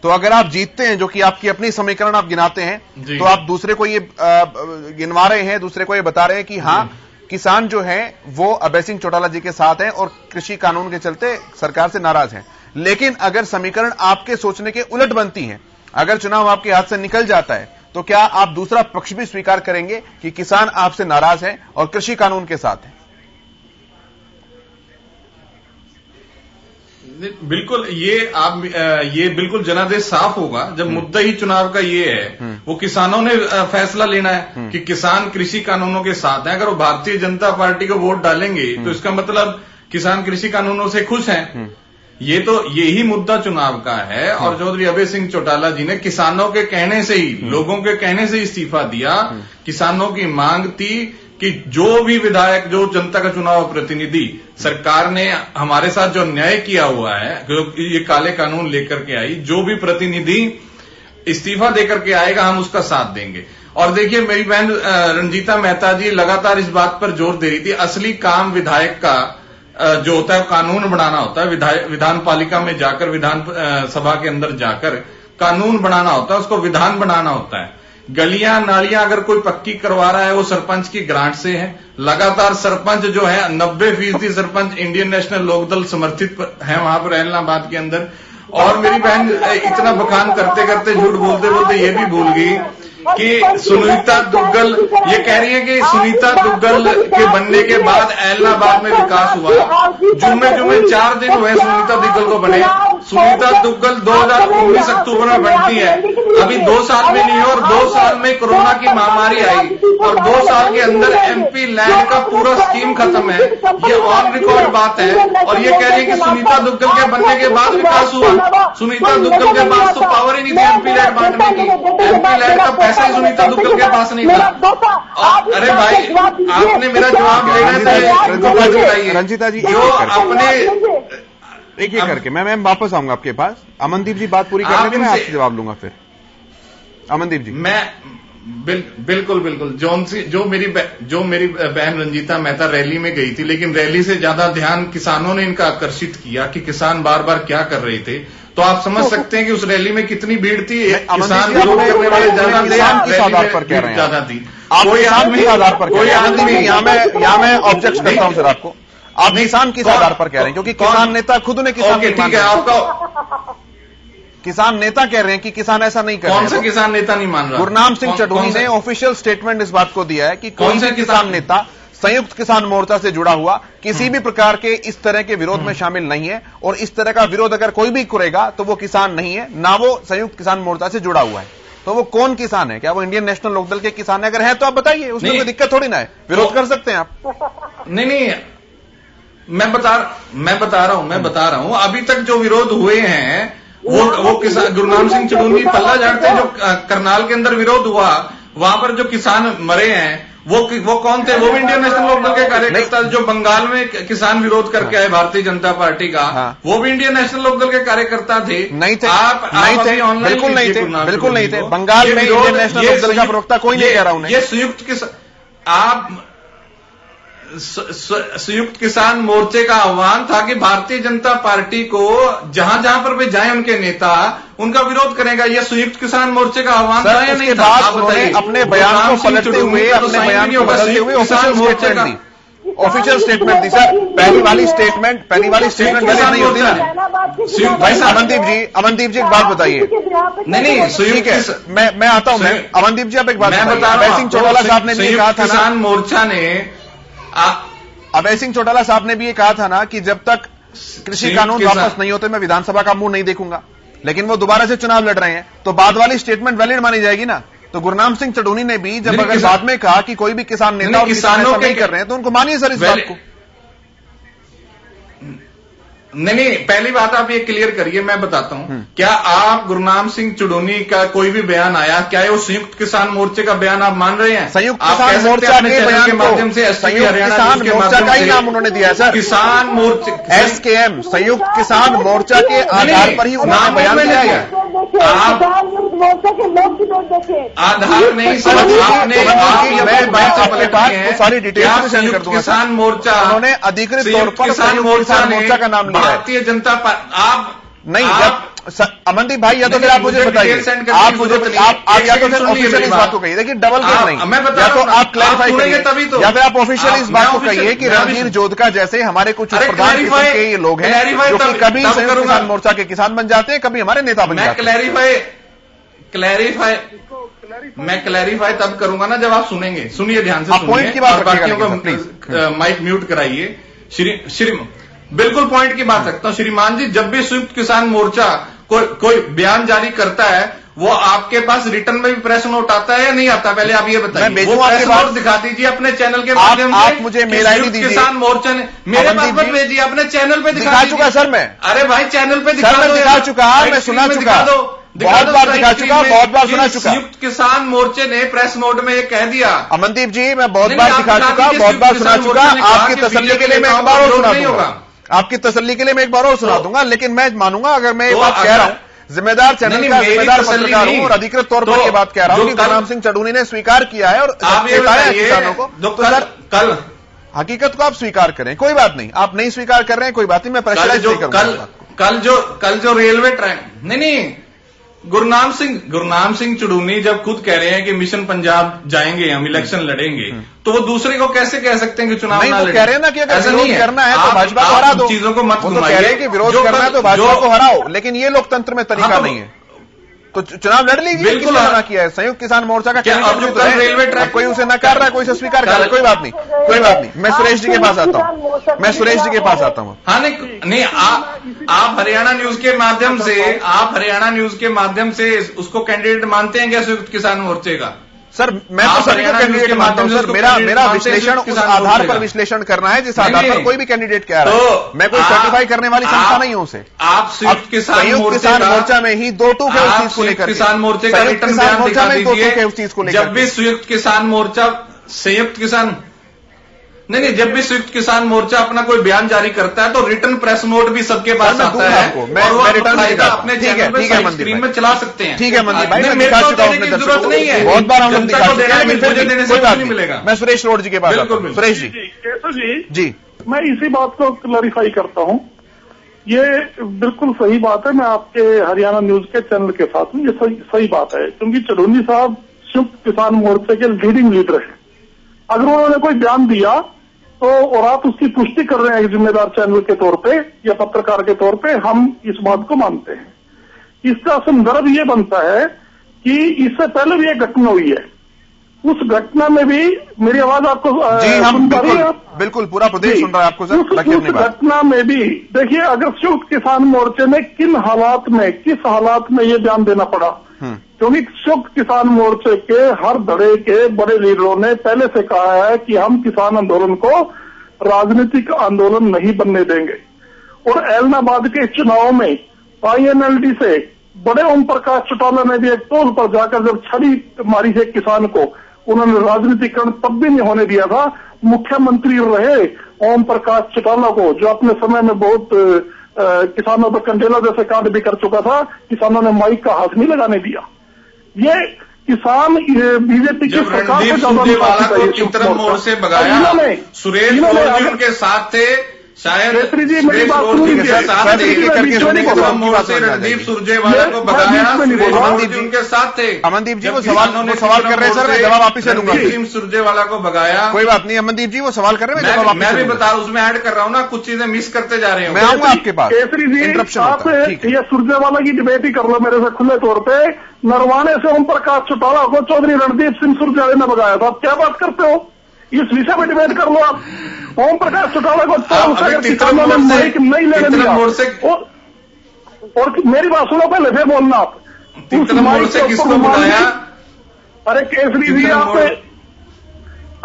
तो अगर आप जीतते हैं, जो कि आपकी अपनी समीकरण आप गिनाते हैं, तो आप दूसरे को ये गिनवा रहे हैं, दूसरे को ये बता रहे हैं कि हाँ किसान जो है वो अभय सिंह चौटाला जी के साथ हैं और कृषि कानून के चलते सरकार से नाराज हैं। लेकिन अगर समीकरण आपके सोचने के उलट बनती है, अगर चुनाव आपके हाथ से निकल जाता है, तो क्या आप दूसरा पक्ष भी स्वीकार करेंगे कि किसान आपसे नाराज हैं और कृषि कानून के साथ हैं? बिल्कुल, ये बिल्कुल जनादेश साफ होगा जब मुद्दा ही चुनाव का ये है। वो किसानों ने फैसला लेना है कि किसान कृषि कानूनों के साथ हैं। अगर वो भारतीय जनता पार्टी को वोट डालेंगे तो इसका मतलब किसान कृषि कानूनों से खुश हैं। ये तो यही मुद्दा चुनाव का है। और चौधरी अभय सिंह चौटाला जी ने किसानों के कहने से ही, लोगों के कहने से इस्तीफा दिया। किसानों की मांग थी कि जो भी विधायक, जो जनता का चुनाव प्रतिनिधि, सरकार ने हमारे साथ जो न्याय किया हुआ है, ये काले कानून लेकर के आई, जो भी प्रतिनिधि इस्तीफा देकर के आएगा हम उसका साथ देंगे। और देखिए, मेरी बहन रंजीता मेहता जी लगातार इस बात पर जोर दे रही थी, असली काम विधायक का जो होता है कानून बनाना होता है। विधान पालिका में जाकर, विधान सभा के अंदर जाकर कानून बनाना होता है, उसको विधान बनाना होता है। गलियां नालियां अगर कोई पक्की करवा रहा है वो सरपंच की ग्रांट से है। लगातार सरपंच जो है 90% सरपंच इंडियन नेशनल लोकदल समर्थित है वहां पर इलाहाबाद के अंदर। और मेरी बहन इतना बखान करते करते, झूठ बोलते बोलते ये भी भूल गई कि सुनीता दुग्गल, ये कह रही है कि सुनीता दुग्गल के बनने के बाद इलाहाबाद में विकास हुआ। जुम्मे 4 दिन हुए सुनीता दुग्गल को बने। सुनीता दुग्गल 2019 अक्टूबर में बनती है, अभी 2 साल में नहीं है। और 2 साल में कोरोना की महामारी आई और 2 साल के अंदर MP लैंड का पूरा स्कीम खत्म है। ये ऑन रिकॉर्ड बात है। और ये कह रही है कि सुनीता दुग्गल के बनने के बाद विकास हुआ। सुनीता दुग्गल के पास तो पावर ही नहीं थी MP लैंड बांटने की। MP लैंड का पैसा ही सुनीता दुग्गल के पास नहीं था। अरे भाई, आपने मेरा जवाब लेना रंजीता जी जो अपने एक एक करके मैं वापस आऊंगा आपके पास। अमनदीप जी बात पूरी करने के मैं आपसे जवाब लूंगा फिर। अमनदीप जी, मैं बिल्कुल जो मेरी बहन रंजीता मेहता रैली में गई थी, लेकिन रैली से ज्यादा ध्यान किसानों ने इनका आकर्षित किया कि किसान बार बार क्या कर रहे थे। तो आप समझ सकते हैं कि उस रैली में कितनी भीड़ थी। किसान विरोध करने वाले ज्यादा थे, ज्यादा थी। कोई आदमी आधार पर, कोई आदमी, यहाँ मैं ऑब्जेक्ट करता हूं सर आपको। आप किसान किस आधार पर कह रहे हैं? क्योंकि किसान नेता खुद ने किसान, ठीक है, आपका किसान नेता कह रहे हैं कि किसान ऐसा नहीं कर रहे हैं। कौन सा किसान नेता नहीं मान रहा? गुरनाम सिंह चढ़ोई ने ऑफिशियल स्टेटमेंट इस बात को दिया है कि कोई भी किसान नेता संयुक्त किसान मोर्चा से जुड़ा हुआ किसी भी प्रकार के इस तरह के विरोध में शामिल नहीं है। और इस तरह का विरोध अगर कोई भी करेगा तो वो किसान नहीं है, ना वो संयुक्त किसान मोर्चा से जुड़ा हुआ है। तो वो कौन किसान है? क्या वो इंडियन नेशनल लोकदल के किसान है? अगर है तो आप बताइए, उसमें कोई दिक्कत थोड़ी ना है, विरोध कर सकते हैं आप। नहीं, मैं बता रहा हूं अभी तक जो विरोध हुए हैं वो किसान, गुरनाम सिंह चुड़ूनी पल्ला झाड़ते, जो करनाल के अंदर विरोध हुआ वहां पर जो किसान मरे हैं वो कौन थे? वो भी इंडियन नेशनल लोकदल के कार्यकर्ता। जो बंगाल में किसान विरोध करके आए भारतीय जनता पार्टी का, वो भी इंडियन नेशनल लोकदल के कार्यकर्ता थे। नहीं थे, आप नहीं थे, बिल्कुल नहीं थे, बिल्कुल नहीं थे। बंगाल में इंडियन नेशनल लोकदल का प्रवक्ता कोई नहीं कह रहा हूं। ये संयुक्त किसान मोर्चे का आह्वान था कि भारतीय जनता पार्टी को जहां जहां पर भी जाए उनके नेता उनका विरोध करेगा। ये संयुक्त किसान मोर्चे का आह्वान था या नहीं था? आप बताइए। अपने बयान को पलटते हुए, अपने बयान को बदलते हुए ऑफिशियल स्टेटमेंट दी सर। पहली वाली स्टेटमेंट गलत नहीं होती ना भाई। अमनदीप जी एक बात बताइए। नहीं, ठीक है, मैं आता हूं। अमनदीप जी आप एक बात बताइए। अभय सिंह चौटाला साहब ने भी कहा था, किसान मोर्चा ने अभय सिंह चौटाला साहब ने भी ये कहा था ना कि जब तक कृषि कानून वापस नहीं होते मैं विधानसभा का मुंह नहीं देखूंगा। लेकिन वो दोबारा से चुनाव लड़ रहे हैं, तो बाद वाली स्टेटमेंट वैलिड मानी जाएगी ना। तो गुरनाम सिंह चढ़ूनी ने भी जब अगर बाद में कहा कि कोई भी किसान नेता और किसानों नहीं कर रहे हैं, तो उनको मानिए सर इस बात को। नहीं, पहली बात आप ये क्लियर करिए, मैं बताता हूं। क्या आप गुरनाम सिंह चुड़ूनी का कोई भी बयान आया, क्या वो संयुक्त किसान मोर्चे का बयान आप मान रहे हैं? संयुक्त किसान मोर्चा के बयान के माध्यम से संयुक्त किसान मोर्चा का ही नाम उन्होंने दिया है सर। किसान मोर्चा SKM संयुक्त किसान मोर्चा के आधार पर ही उन्होंने बयान दिया है। आधार नहीं सर, आपने सारी डिटेल सेंड कर दूंगा। किसान मोर्चा उन्होंने अधिकृत तौर पर किसान मोर्चा का नाम लिया। भारतीय जनता पार्टी आप नहीं, जब अमनदीप भाई या तो फिर आप मुझे बताइए, आप मुझे आप या तो फिर ऑफिशियल इस बात को कहिए। देखिए डबल गेम नहीं, या तो आप क्लैरिफाई करिए, या फिर आप ऑफिशियल इस बात को कहिए कि रणधीर जोधका जैसे हमारे कुछ प्रधान किस्म के ये लोग हैं जो कि कभी संयुक्त किसान मोर्चा के किसान बन जाते हैं, कभी हमारे नेता बन जाते हैं। मैं क्लैरिफाई तब करूंगा ना जब आप सुनेंगे। सुनिए ध्यान से, पॉइंट की बात बाकियों को माइक म्यूट कराइए। श्री बिल्कुल पॉइंट की बात रखता हूं श्रीमान जी। जब भी संयुक्त किसान मोर्चा कोई बयान जारी करता है, वो आपके पास रिटर्न में भी प्रेस नोट आता है या नहीं आता? पहले आप ये बताइए। वो प्रेस नोट दिखा दीजिए अपने चैनल के माध्यम से। आप मुझे मेल आईडी दीजिए। किसान मोर्चा ने मेरे पास मत भेजिए, अपने चैनल पे दिखा चुका सर मैं। अरे भाई चैनल पे दिखा चुका, मैं सुना चुका, बहुत बार दिखा चुका, बहुत बार सुना चुका। संयुक्त किसान मोर्चे ने प्रेस नोट में ये कह दिया। अमनदीप जी मैं बहुत बार दिखा चुका, बहुत बार सुना चुका। आपकी तसल्ली के लिए मैं एक बार और सुना दूंगा, आपकी तसल्ली के लिए मैं एक बार और सुना दूंगा। लेकिन मैं मानूंगा, अगर मैं ये बात कह रहा हूं, जिम्मेदार चैनल का जिम्मेदार पत्रकार हूं और अधिकृत तौर पर ये बात कह रहा हूं कि गुरनाम सिंह चढ़ूनी ने स्वीकार किया है और बताया है किसानों को, तो सर कल हकीकत को आप स्वीकार करें। कोई बात नहीं, आप नहीं स्वीकार कर रहे हैं, कोई बात नहीं, मैं प्रेशराइज नहीं करूंगा। कल जो रेलवे ट्रैक नहीं गुरनाम सिंह चुड़ूनी जब खुद कह रहे हैं कि मिशन पंजाब जाएंगे, हम इलेक्शन लड़ेंगे, तो वो दूसरे को कैसे कह सकते हैं कि चुनाव नहीं? ना तो कह रहे हैं ना कि अगर विरोध करना है तो भाजपा को हरा दो। चीजों को मत घुमाइए। कह रहे हैं कि विरोध करना है तो भाजपा को हराओ, लेकिन ये लोकतंत्र में तरीका नहीं है। तो चुनाव लड़ लीजिए। बिल्कुल मना किया है संयुक्त किसान मोर्चा का रेलवे ट्रैक, कोई उसे नकार रहा है, कोई उसे स्वीकार कर रहा है, कोई बात नहीं, कोई बात नहीं। मैं सुरेश जी के पास आता हूं, मैं सुरेश जी के पास आता हूं। हाँ नहीं आप हरियाणा न्यूज के माध्यम से उसको कैंडिडेट मानते हैं क्या संयुक्त किसान मोर्चे का? सर मैं तो सभी को कैंडिडेट मानता हूं सर। मेरा विश्लेषण उस आधार पर विश्लेषण करना है जिस आधार पर कोई भी कैंडिडेट कह रहा है। मैं कोई सर्टिफाई करने वाली संस्था नहीं हूं उसे। आप संयुक्त किसान मोर्चा में ही दो टूक है उस चीज को लेकर। किसान मोर्चे का रिटर्न बयान दिखा दीजिए उस चीज को लेकर। जब भी संयुक्त किसान जब भी संयुक्त किसान मोर्चा अपना कोई बयान जारी करता है तो रिटर्न प्रेस नोट भी सबके पास आता है और वो अपने चैनल पर स्क्रीन में चला सकते हैं। ठीक है मनदीप भाई, मेरे को देने की जरूरत नहीं है, बहुत बार हम लोग दिखा चुके हैं, मुझे देने से नहीं मिलेगा। मैं सुरेश रोड जी के पास आता हूं। सुरेश जी केशव जी, मैं इसी बात को क्लैरिफाई करता हूं। ये बिल्कुल सही बात है, मैं आपके हरियाणा न्यूज के चैनल के साथ हूं, ये सही बात है, क्योंकि चढ़ूनी साहब संयुक्त किसान मोर्चे के लीडिंग लीडर हैं। अगर उन्होंने कोई बयान दिया तो और आप उसकी पुष्टि कर रहे हैं जिम्मेदार चैनल के तौर पे या पत्रकार के तौर पे, हम इस बात को मानते हैं। इसका संदर्भ ये बनता है कि इससे पहले भी एक घटना हुई है उस घटना में भी मेरी आवाज आपको जी हम सुन पा रही है? बिल्कुल पूरा प्रदेश सुन रहा है आपको सर, उस रखिए अपनी बात। घटना में भी देखिए, अगर संयुक्त किसान मोर्चे ने किस हालात में ये बयान देना पड़ा, क्योंकि संयुक्त किसान मोर्चे के हर धड़े के बड़े लीडरों ने पहले से कहा है कि हम किसान आंदोलन को राजनीतिक आंदोलन नहीं बनने देंगे। और एलनाबाद के चुनाव में INLD से बड़े ओम प्रकाश चौटाला ने भी एक पोल पर जाकर जब छड़ी मारी है किसान को, उन्होंने राजनीतिकरण तब भी नहीं होने दिया था। मुख्यमंत्री रहे ओम प्रकाश चौटाला को, जो अपने समय में बहुत किसानों पर कंडेला जैसे कांड भी कर चुका था, किसानों ने माइक का हाथ नहीं लगाने दिया। ये किसान बीजेपी की सरकार से सुरजेवाला को चित्रम मोड़ से भगाया, सुरेश रोजी उनके साथ थे, शायद सुरेश रोजी उनके साथ थे, चित्रम मोड़ से रणदीप सुरजेवाला को भगाया, सुरेश रोजी उनके साथ थे। अमनदीप जी वो सवाल कर रहे हैं सर, मैं जवाब आप ही से दूंगा। रणदीप सुरजेवाला को भगाया, कोई बात नहीं। अमनदीप जी वो सवाल कर रहे हैं, मैं भी बता रहा हूं, उसमें ऐड कर रहा हूं ना, कुछ चीजें मिस करते जा रहे हैं। मैं आऊंगा आपके पास। केसरी जी, आप ये सुरजेवाला की डिबेट ही कर लो मेरे से खुले तौर पे। नरवाने से ओम प्रकाश चौटाला को चौधरी रणदीप सिंह सुरजेवाला ने भगाया था, आप क्या बात करते हो? इस विषय में डिबेट कर लो आप। ओम प्रकाश चौटाला को किसानों ने माइक नहीं लेने दिया। और मेरी बात सुनो पहले, फिर बोलना आप। उस माइक से किसको बुलाया? अरे केसरी जी,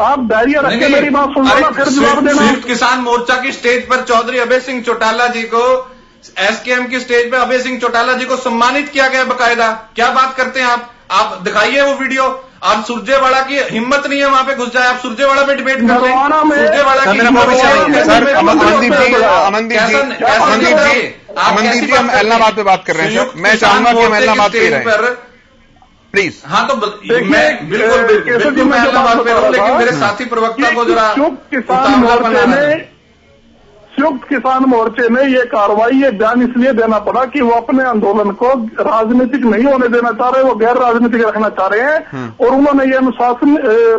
आप डायरिया रख के मेरी बात सुन लो, फिर जवाब देना। संयुक्त किसान मोर्चा की स्टेज पर चौधरी अभय सिंह चौटाला जी को, SKM की स्टेज पर अभय सिंह चौटाला जी को सम्मानित किया गया बकायदा। क्या बात करते हैं आप दिखाइए वो वीडियो। आप सुरजेवाला की हिम्मत नहीं है वहां पे घुस जाए, आप सुरजेवाला पे डिबेट करते हैं। सुरजेवाला की अमनदीप जी हम एलनाबाद पे बात कर रहे हैं, मैं चाहूंगा कि हम एलनाबाद पे रहें प्लीज। हाँ तो मैं बिल्कुल मैं एलनाबाद पे रहूं, लेकिन मेरे साथी प्रवक्ता को जरा संयुक्त किसान मोर्चे ने ये कार्रवाई, ये बयान इसलिए देना पड़ा कि वो अपने आंदोलन को राजनीतिक नहीं होने देना चाह रहे, वो गैर राजनीतिक रखना चाह रहे हैं। और उन्होंने ये अनुशासन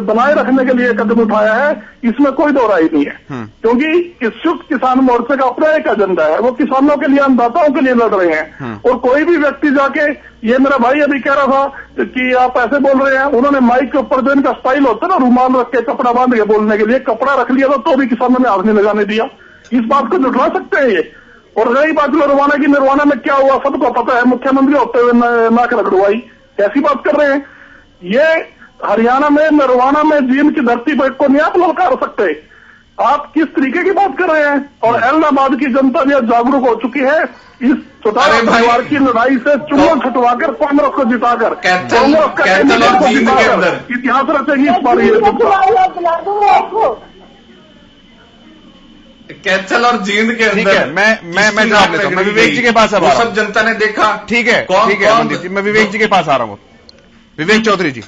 बनाए रखने के लिए कदम उठाया है, इसमें कोई दो राय नहीं है। क्योंकि संयुक्त किसान मोर्चे का अपना एक एजेंडा है, वो किसानों के लिए, अन्नदाताओं के लिए लड़ रहे हैं। और कोई भी व्यक्ति जाके, ये मेरा भाई अभी कह रहा था कि आप ऐसे बोल रहे हैं, उन्होंने माइक के ऊपर जो इनका स्टाइल होता है ना, रुमाल रख के कपड़ा बांध के बोलने के लिए, कपड़ा रख लिया था तो भी किसानों ने हाथ नहीं लगाने दिया। इस बात को जुटला सकते हैं ये। और रही बात नरवाना की, नरवाना में क्या हुआ सबको पता है, मुख्यमंत्री होते हुए नाक रगड़वाई, कैसी बात कर रहे हैं ये? हरियाणा में नरवाना में जींद की धरती पर को नहीं आप ललकार सकते, आप किस तरीके की बात कर रहे हैं? और एलनाबाद की जनता भी जागरूक हो चुकी है। इस चौटाला परिवार की लड़ाई से चुनाव छुटवाकर कांग्रेस को जिताकर इतिहास रचेगी इस बार ये। कैथल और जींद के अंदर, ठीक है, मैं जवाब लेता हूँ। मैं विवेक जी के पास अब आ रहा हूं। सब जनता ने देखा। ठीक है अमनदीप जी, मैं विवेक जी के पास आ रहा हूँ। विवेक चौधरी जी।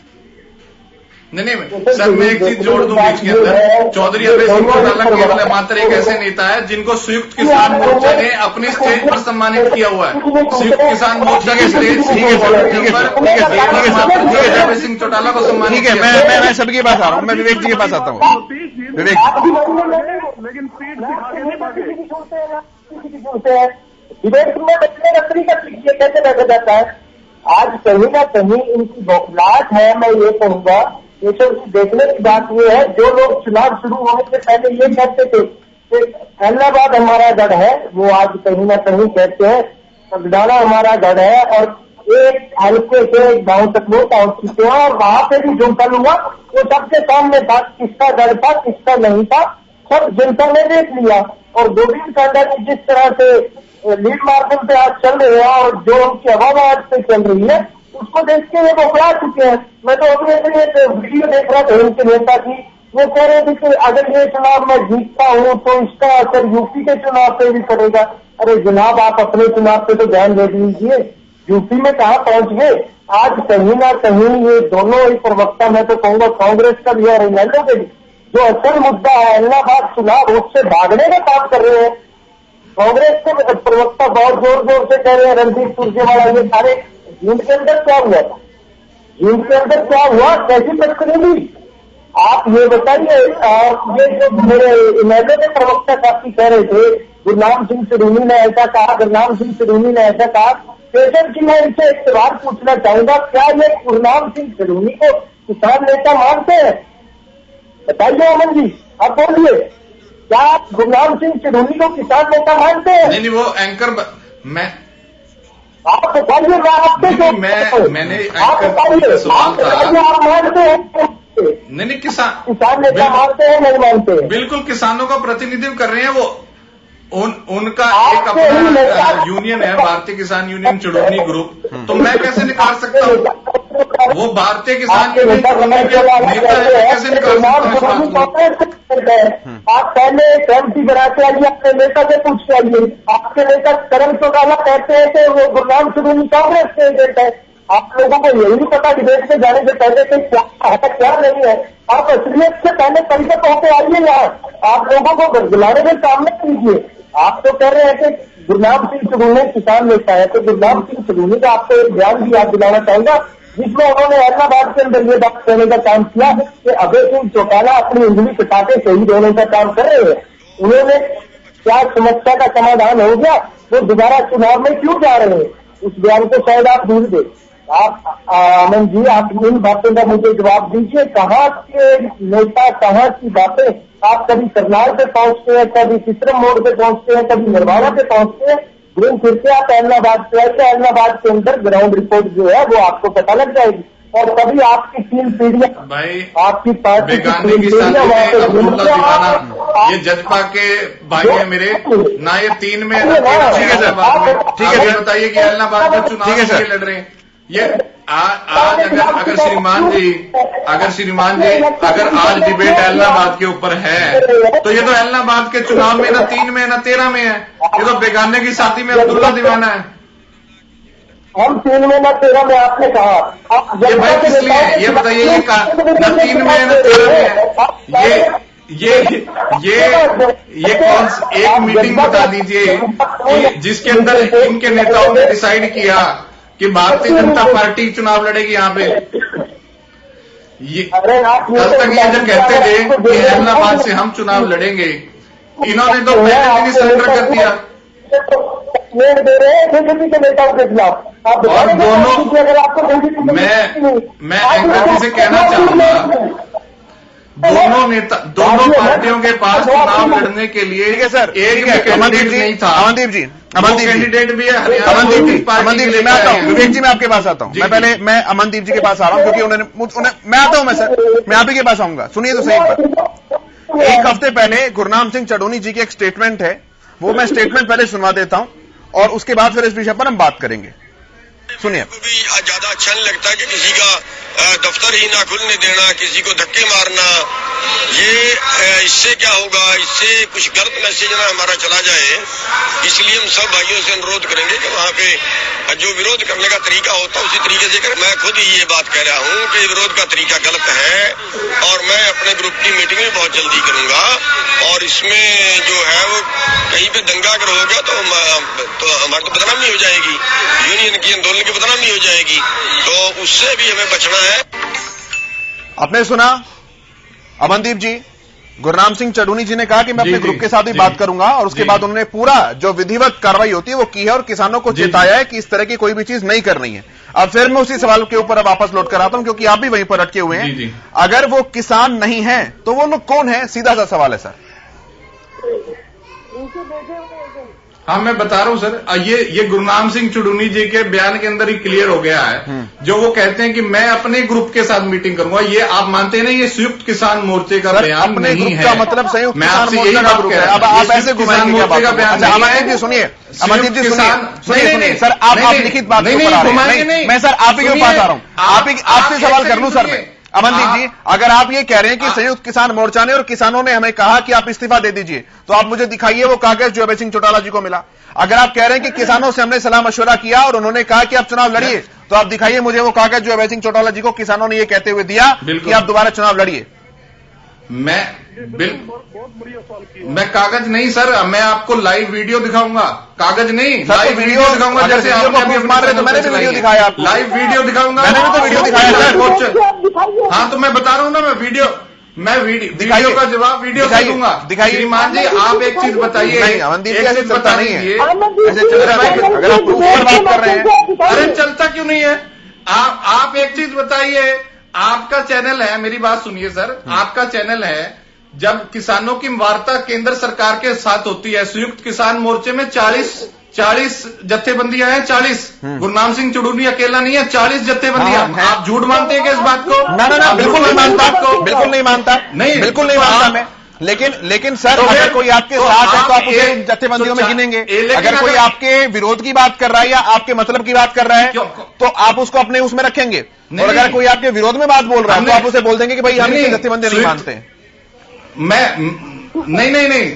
नहीं सर, मैं एक चीज जोड़ दूं बीच के अंदर। चौधरी अभय सिंह चौटाला केवल मात्र एक ऐसे नेता है जिनको संयुक्त किसान मोर्चा ने अपनी स्टेज पर सम्मानित किया हुआ है। संयुक्त किसान मोर्चा के स्टेज अभय सिंह चौटाला को सम्मानित। ठीक है, मैं सबके पास आ रहा हूँ, मैं विवेक जी के पास आता हूँ। विवेक लेकिन डिबेट में बचने नौकरी का कैसे रखा जाता है? आज कहीं ना कहीं इनकी बौखलाहट है। मैं ये कहूंगा, ये सब देखने की बात ये है, जो लोग चुनाव शुरू होने से पहले ये कहते थे कि एलनाबाद हमारा गढ़ है, वो आज कहीं ना कहीं कहते हैं पगडाना हमारा गढ़ है। और एक हल्के से एक गांव तक लोग पहुंच चुके हैं, और वहां पे भी जो कल हुआ वो सबके सामने था, किसका गढ़ था किसका नहीं था, सब जनता ने देख लिया। और गोविंद कांडा जी जिस तरह से लीड मार्जिन पे आज चल रहे हैं और जो उनकी हवा आज पे चल रही है, उसको देख के वो बौखला चुके हैं। मैं तो अभी एक वीडियो देख रहा था उनके नेता की, वो कह रहे थे कि अगर ये चुनाव मैं जीतता हूं तो इसका असर यूपी के चुनाव पे भी पड़ेगा। अरे जनाब, आप अपने चुनाव पे तो ध्यान दे दीजिए, यूपी में कहाँ पहुंच गए? आज कहीं ना कहीं ये दोनों ही प्रवक्ता, मैं तो कहूंगा कांग्रेस का भी और इनेलो के भी, जो असल मुद्दा है इलाहाबाद चुनाव, उससे भागने का काम कर रहे हैं। कांग्रेस के प्रवक्ता बहुत जोर जोर से कह रहे हैं रणदीप सुरजेवाला, ये सारे जींद के अंदर क्या हुआ था, जींद के अंदर क्या हुआ, कैसी टक्करें दी, आप ये बताइए। और ये जो मेरे इनेलो के प्रवक्ता काफी कह रहे थे, गुरनाम सिंह सिरोही ने ऐसा कहा, गुरनाम सिंह सिरोही ने ऐसा कहा, पेशेंट की मैं इनसे एक सवाल पूछना चाहूंगा, क्या ये गुरनाम सिंह सिरोही को किसान नेता मानते हैं? बताइए अमन जी, आप बोलिए, क्या आप गुरनाम सिंह चढ़ूनी को किसान नेता मानते हैं? नहीं, वो एंकर मैं आप बताइए, मैं आपसे मैंने आप बताइए, सवाल था। आप मानते हैं? नहीं, किसान नेता मानते हैं नहीं मानते हैं? बिल्कुल किसानों का प्रतिनिधित्व कर रहे हैं वो। उनका एक अपना यूनियन है, भारतीय किसान यूनियन चुड़ूनी ग्रुप, तो मैं कैसे निकाल सकता हूँ? वो भारतीय किसान यूनियन चुड़ूनी के नेता है, कैसे निकाल सकता हूँ? आप पहले कर्म बना के आइए, अपने नेता से पूछ के आइए। आपके नेता करण चौटाला कहते हैं कि वो गुरनाम चुड़ूनी कांग्रेस के एजेंट है। आप लोगों को यही नहीं पता डिबेट में जाने से पहले कि क्या है क्या नहीं है। आप असलियत से पहले परिपक्व होकर आइए यहाँ, आप लोगों को बुलाने के सामने कीजिए। आप तो कह रहे हैं कि गुरनाम सिंह चढ़ूनी किसान नेता है, तो गुरनाम सिंह चढ़ूनी का आपको एक बयान भी याद दिलाना चाहूंगा, जिसमें उन्होंने हैदराबाद के अंदर ये बात कहने का काम किया कि अभय सिंह चौटाला अपनी उंगली कटा के शहीद होने का काम कर रहे हैं। उन्होंने क्या समस्या का समाधान हो गया, वो दोबारा चुनाव में क्यों जा रहे हैं? उस बयान को शायद आप भूल गए। आप अमन जी, आप इन बातों का मुझे जवाब दीजिए। कहाँ के नेता, कहाँ की बातें? आप कभी करनाल पे पहुंचते हैं, कभी चित्रम मोड़ पे पहुंचते हैं, कभी निर्वाणा पे पहुंचते हैं, घूम फिर के आप अहमदाबाद पे आए, अहमदाबाद के अंदर ग्राउंड रिपोर्ट जो है वो आपको पता लग जाएगी। और कभी आपकी 3 पीढ़ियां, आपकी पार्टी की 3 पीढ़ियां वहां पे घूमते, ये जजपा के भाई है मेरे, ना ये 3 में ठीक है सर, ठीक है सर, बताइए कि अहमदाबाद में चुनाव लड़ रहे हैं। ये आज अगर श्रीमान जी अगर आज डिबेट इलाहाबाद के ऊपर है, तो ये तो इलाहाबाद के चुनाव में ना 3 में ना 13 में है। ये तो बेगाने की शादी में अब्दुल्ला दीवाना है। हम 3 में ना 13 में आपने कहा, ये भाई किस लिए है? ये बताइए, ये ना 3 में ना 13 में है। ये कौन एक मीटिंग बता दीजिए कि जिसके अंदर इनके नेताओं ने डिसाइड किया कि भारतीय जनता पार्टी चुनाव लड़ेगी यहाँ पे। ये कल तक ये जब कहते थे कि अहमदाबाद से हम चुनाव लड़ेंगे, इन्होंने तो पहले दिन ही सरेंडर कर दिया। और दोनों मैं एंकर जी से कहना चाहूंगा, दोनों पार्टियों के पास चुनाव लड़ने के लिए ठीक है सर, एक भी कैंडिडेट नहीं था। अमनदीप जी कैंडिडेट भी है। अमनदीप जी मैं आता हूँ, विवेक जी मैं आपके पास आता हूँ। मैं अमनदीप जी के पास आ रहा हूँ, क्योंकि उन्होंने मैं आता हूँ, मैं सर मैं आप ही के पास आऊंगा। सुनिए तो सही, एक हफ्ते पहले गुरनाम सिंह चढ़ूनी जी की एक स्टेटमेंट है, वो मैं स्टेटमेंट पहले सुनवा देता हूं और उसके बाद फिर इस विषय पर हम बात करेंगे। सुनिए। भी ज्यादा अच्छा नहीं लगता कि किसी का दफ्तर ही ना खुलने देना, किसी को धक्के मारना, ये इससे क्या होगा, इससे कुछ गलत मैसेज ना हमारा चला जाए। इसलिए हम सब भाइयों से अनुरोध करेंगे कि वहाँ पे जो विरोध करने का तरीका होता है उसी तरीके से करें। मैं खुद ही ये बात कह रहा हूँ कि विरोध का तरीका गलत है और मैं अपने ग्रुप की मीटिंग भी बहुत जल्दी करूंगा, और इसमें जो है वो कहीं पे दंगा अगर हो गया तो हमारी तो बदनामी हो जाएगी, यूनियन की आंदोलन की बदनामी हो जाएगी, तो उससे भी हमें बचना है। आपने सुना अमनदीप जी, गुरनाम सिंह चढ़ूनी जी ने कहा कि मैं अपने ग्रुप के साथ भी बात करूंगा, और उसके बाद उन्होंने पूरा जो विधिवत कार्रवाई होती है वो की है और किसानों को चेताया है कि इस तरह की कोई भी चीज नहीं करनी है। अब फिर मैं उसी सवाल के ऊपर वापस लौट कर आता हूं, क्योंकि आप भी वहीं पर अटके हुए हैं। अगर वो किसान नहीं है तो वो लोग कौन है? सीधा सा सवाल है सर। हाँ, मैं बता रहा हूँ सर, ये गुरनाम सिंह चढ़ूनी जी के बयान के अंदर ही क्लियर हो गया है। जो वो कहते हैं कि मैं अपने ग्रुप के साथ मीटिंग करूंगा, ये आप मानते हैं ना, ये संयुक्त किसान मोर्चे का बयान नहीं है। का मतलब संयुक्त मैं किसान आपसे मोर्चा यही का बात ग्रुप कह है। रहा अब हूं। आप ऐसे घुमाएंगे क्या बात? अमनदीप जी सुनिए, अमनदीप जी सुनिए सर, आप लिखित बात क्यों करा रहे हैं? मैं सर आप ही के पास आ रहा हूँ, आपसे सवाल कर लूं सर मैं। अमनदीप जी, अगर आप ये कह रहे हैं कि संयुक्त किसान मोर्चा ने और किसानों ने हमें कहा कि आप इस्तीफा दे दीजिए, तो आप मुझे दिखाइए वो कागज जो अभय सिंह चौटाला जी को मिला। अगर आप कह रहे हैं कि किसानों से हमने सलाह मशवरा किया और उन्होंने कहा कि आप चुनाव लड़िए, तो आप दिखाइए मुझे वो कागज जो अभय सिंह चौटाला जी को किसानों ने ये कहते हुए दिया कि आप दोबारा चुनाव लड़िए। मैं कागज नहीं सर, मैं आपको लाइव वीडियो दिखाऊंगा, कागज नहीं, लाइव वीडियो दिखाऊंगा। जैसे आपने अभी मार रहे तो मैंने भी वीडियो दिखाया आपको, लाइव वीडियो दिखाऊंगा। मैंने भी तो वीडियो दिखाया सर। हाँ, तो मैं बता रहा हूँ ना, मैं वीडियो का जवाब वीडियो से दूंगा। दिखाइए। श्रीमान जी, आप एक चीज बताइए। अमनदीप जी ऐसे चलता नहीं है, ऐसे चल रहा है। अगर आप प्रूफ पर बात कर रहे हैं, अरे चलता क्यों नहीं है? आप एक चीज बताइए, आपका चैनल है, मेरी बात सुनिए सर, आपका चैनल है, जब किसानों की वार्ता केंद्र सरकार के साथ होती है, संयुक्त किसान मोर्चे में 40 जत्थेबंदियां हैं, 40। गुरनाम सिंह चुड़ूनी अकेला नहीं है, 40 जत्थेबंदियां। आप झूठ मानते हैं क्या इस बात को? ना, बिल्कुल नहीं मानता, बिल्कुल नहीं मानता, नहीं, बिल्कुल नहीं मानता मैं। लेकिन सर, अगर कोई आपके साथ है तो आप उसे जत्थेबंदियों में गिनेंगे। अगर कोई आपके विरोध की बात कर रहा है या आपके मतलब की बात कर रहा है तो आप उसको अपने उसमें रखेंगे, और अगर कोई आपके विरोध में बात बोल रहा है तो आप उसे बोल देंगे कि भाई हम इसे जत्थेबंदी नहीं मानते। नहीं,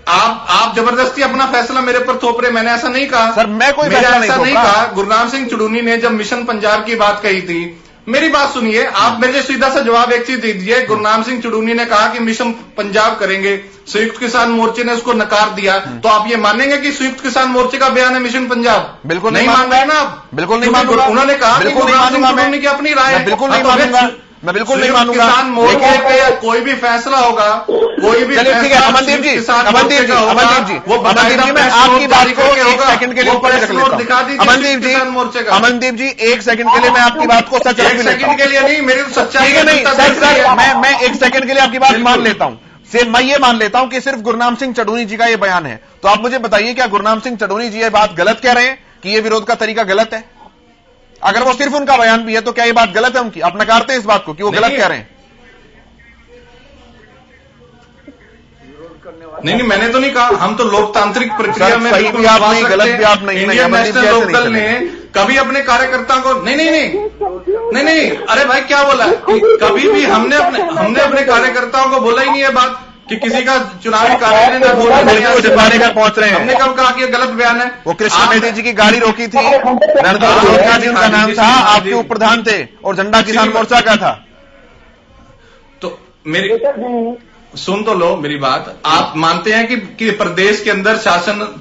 आप जबरदस्ती अपना फैसला मेरे पर थोप रहे। मैंने ऐसा नहीं कहा सर, मैं कोई फैसला नहीं कहा। गुरनाम सिंह चुड़ूनी ने जब मिशन पंजाब की बात कही थी, मेरी बात सुनिए, आप मेरे सीधा सा जवाब एक चीज दीजिए। गुरनाम सिंह चुड़ूनी ने कहा कि मिशन पंजाब करेंगे, संयुक्त किसान मोर्चे ने उसको नकार दिया, तो आप ये मानेंगे कि संयुक्त किसान मोर्चे का बयान है मिशन पंजाब? बिल्कुल नहीं मान रहे ना आप? बिल्कुल नहीं मानूंगा। उन्होंने कहा कि गुरनाम सिंह चुड़ूनी की अपनी राय, बिल्कुल नहीं मानूंगा, मैं बिल्कुल नहीं मानूंगा। किसान मोर्चे पे कोई भी फैसला होगा, कोई भी, चलिए ठीक है, अमनदीप जी, वो मैं आपकी बात को 1 सेकंड के लिए ऊपर रख लेता हूं। अमनदीप जी 1 सेकंड के लिए मैं आपकी बात को सच रख लेता हूं। के लिए नहीं, मेरी सच्चाई ठीक है, नहीं सर, मैं 1 सेकंड के लिए आपकी बात मान लेता हूं। मैं ये मान लेता हूं कि सिर्फ गुरनाम सिंह चडूनी जी का ये बयान है, तो आप मुझे बताइए, क्या गुरनाम सिंह चडूनी जी ये बात गलत कह रहे हैं कि ये विरोध का तरीका गलत है? अगर वो सिर्फ उनका बयान भी है तो क्या ये बात गलत है उनकी? आप नकारते हैं इस बात को कि वो गलत कह रहे हैं? नहीं, मैंने तो नहीं कहा। हम तो लोकतांत्रिक प्रक्रिया में सही भी आप नहीं, गलत भी आप नहीं। इंडियन नेशनल लोकदल ने कभी अपने कार्यकर्ताओं को नहीं, अरे भाई क्या बोला? कभी भी हमने अपने कार्यकर्ताओं को बोला ही नहीं है बात कि किसी का चुनावी कार्यालय ने बोला कर पहुंच रहे हैं। हमने कब कहा कि ये गलत बयान है? वो कृष्ण मेहती जी की गाड़ी रोकी थी, रणधीर जी उनका नाम था, आपके उप प्रधान थे, और झंडा किसान मोर्चा का था। तो मेरी सुन तो लो मेरी बात। आप मानते हैं कि प्रदेश के अंदर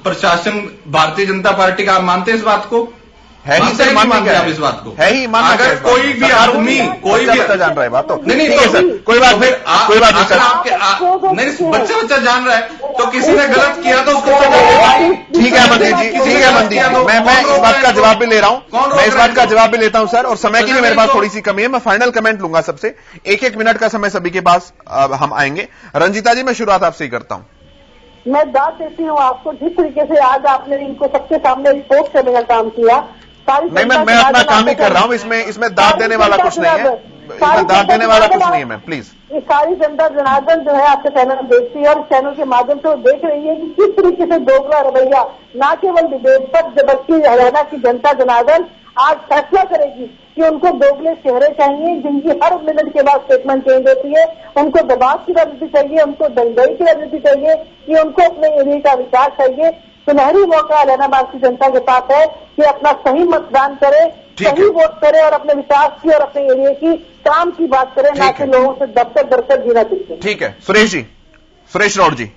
प्रशासन भारतीय जनता पार्टी का, आप मानते हैं इस बात को? है ही सर, मानते हैं आप इस बात को? है ही, मान। अगर कोई भी आदमी, कोई भी बच्चा जान रहा है बात तो नहीं, ठीक है सर, कोई बात नहीं, कोई बात नहीं सर। नहीं, बच्चा जान रहा है तो किसी ने गलत किया तो उसको ठीक है अमनदीप जी, ठीक है अमनदीप जी, मैं इस बात का जवाब भी ले रहा हूं, मैं इस बात का जवाब भी लेता हूं सर, और समय की भी मेरे पास थोड़ी सी कमी है। मैं फाइनल कमेंट लूंगा सबसे, 1-1 मिनट का समय सभी के पास हम आएंगे। रंजीता जी, मैं शुरुआत आपसे ही करता हूं। मैं दाद देती हूँ आपको, जिस तरीके से आज आपने इनको सबके सामने रिपोर्ट करने का काम किया। नहीं, मैं अपना काम ही कर रहा हूँ, इसमें दाद देने वाला कुछ नहीं है, इसमें दाद देने वाला कुछ नहीं है। मैं प्लीज, ये सारी जनता जनार्दन जो है आपके चैनल देखती है, और चैनल के माध्यम से वो देख रही है कि किस तरीके से दोगला रवैया, न केवल डिबेट पर जबकि हरियाणा की जनता जनार्दन आज फैसला करेगी कि उनको दोगले चेहरे चाहिए, जिनकी हर मिनट के बाद स्टेटमेंट चेंज होती है। उनको दबाव की राजनीति चाहिए, उनको दंगाई की राजनीति चाहिए, कि उनको अपने एरिया का विकास चाहिए। सुनहरी मौका इलाहाबाद की जनता के पास है कि अपना सही मतदान करे, सही वोट करे, और अपने विकास की और अपने एरिया की काम की बात करें, ना कि लोगों से दफ्तर जीना सीखें। ठीक है, सुरेश जी, सुरेश रौड़ जी।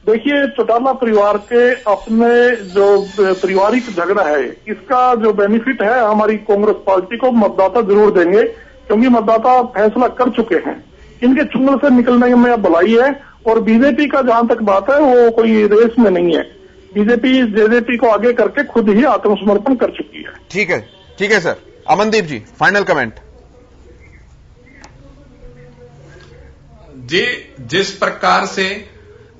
देखिए, चौटाला परिवार के अपने जो पारिवारिक झगड़ा है, इसका जो बेनिफिट है हमारी कांग्रेस पार्टी को मतदाता जरूर देंगे, क्योंकि मतदाता फैसला कर चुके हैं। इनके चुंगल से निकलने में भलाई है, और बीजेपी का जहां तक बात है वो कोई रेस में नहीं है। बीजेपी जेजेपी को आगे करके खुद ही आत्मसमर्पण कर चुकी है। ठीक है सर। अमनदीप जी, फाइनल कमेंट। जी, जिस प्रकार से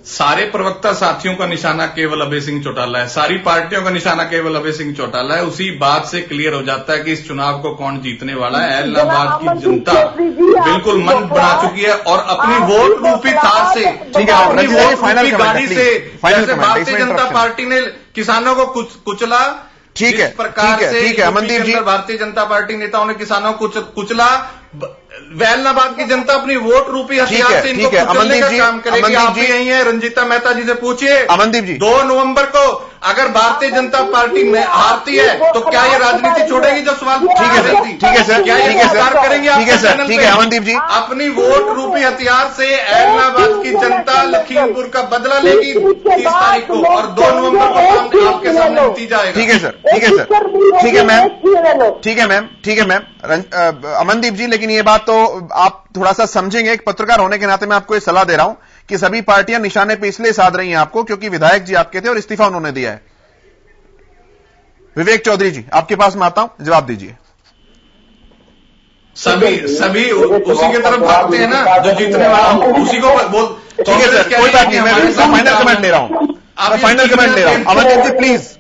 सारे प्रवक्ता साथियों का निशाना केवल अभय सिंह चौटाला है, सारी पार्टियों का निशाना केवल अभय सिंह चौटाला है, उसी बात से क्लियर हो जाता है कि इस चुनाव को कौन जीतने वाला है। इलाहाबाद की जनता बिल्कुल मन बना चुकी है, और अपनी वोट रूपी थार से, ठीक है, अपनी वोट रूपी गाड़ी से, जैसे भारतीय जनता पार्टी ने किसानों को कुचला, ठीक है, प्रकार से अमनदीप जी, भारतीय जनता पार्टी नेताओं ने किसानों को कुचला, इलाहाबाद की जनता अपनी वोट रूपी हथियार से इनको कुचलने का काम करेगी। आप भी यही है, रंजीता मेहता जी से पूछिए। अमनदीप जी, 2 नवंबर को अगर भारतीय जनता पार्टी में हारती है तो क्या ये राजनीति छोड़ेगी? जो सवाल ठीक है सर, क्या ये स्वीकार करेंगे? ठीक है अमनदीप जी, अपनी वोट रूपी हथियार से इलाहाबाद की जनता लखीमपुर का बदला लेगी 30 तारीख को, और 2 नवंबर को आपके सामने नतीजा आएगा। ठीक है सर, ठीक है मैम, ठीक है मैम, अमनदीप जी, लेकिन ये बात तो आप थोड़ा सा समझेंगे। एक पत्रकार होने के नाते मैं आपको ये सलाह दे रहा हूं कि सभी पार्टियां निशाने पे इसलिए साध रही हैं आपको क्योंकि विधायक जी आपके थे और इस्तीफा उन्होंने दिया है। विवेक चौधरी जी, आपके पास मैं आता हूं, जवाब दीजिए। सभी उसी की तरफ भागते हैं ना, जो जीतने वाला हो उसी को बोल। ठीक है सर, कोई बात नहीं, मैं फाइनल कमेंट ले रहा हूं, मैं फाइनल कमेंट ले रहा हूं। अमनदीप जी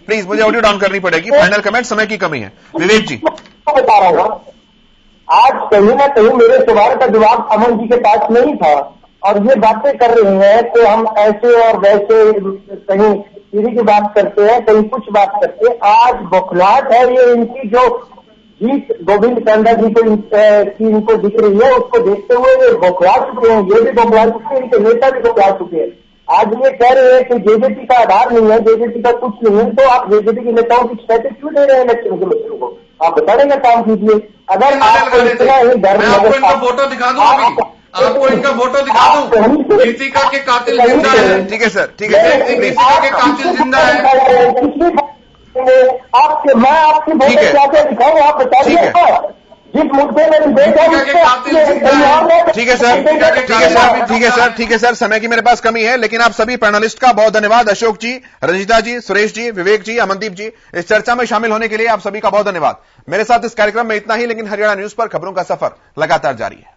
प्लीज मुझे ऑडियो डाउन करनी पड़ेगी। फाइनल कमेंट, समय की कमी है। विवेक जी बता रहा हूं, आज कहीं ना कहीं मेरे सवाल का जवाब अमन जी के पास नहीं था, और ये बातें कर रहे हैं कि हम ऐसे और वैसे, कहीं सीधी की बात करते हैं, कहीं कुछ बात करते हैं। आज बौखलाहट है ये इनकी, जो जीत गोविंद कांडा जी को इनको दिख रही है, उसको देखते हुए ये बौखला चुके हैं, ये भी बौखला चुके हैं, इनके नेता भी बौखला चुके हैं। आज ये कह रहे हैं कि जेजेपी का आधार नहीं है, जेजेपी का कुछ नहीं है, तो आप जेजेपी के नेताओं की शिकायतें क्यों दे रहे हैं इलेक्शन के बच्चों को? आप बताने का काम कीजिए। अगर आपको इतना ही डर, मैं आपको इनका फोटो दिखा दूं, आपको इनका फोटो दिखा दूं। गीतिका के कातिल जिंदा है। ठीक है सर, ठीक है, गीतिका के कातिल जिंदा है। आपके मैं आपकी फोटो क्या क्या दिखाऊं, आप बताइए। जिस मुद्दे में ठीक है सर, ठीक है सर, ठीक है सर, समय की मेरे पास कमी है, लेकिन आप सभी पैनलिस्ट का बहुत धन्यवाद। अशोक जी, रंजिता जी, सुरेश जी, विवेक जी, अमनदीप जी, इस चर्चा में शामिल होने के लिए आप सभी का बहुत धन्यवाद। मेरे साथ इस कार्यक्रम में इतना ही, लेकिन हरियाणा न्यूज पर खबरों का सफर लगातार जारी है।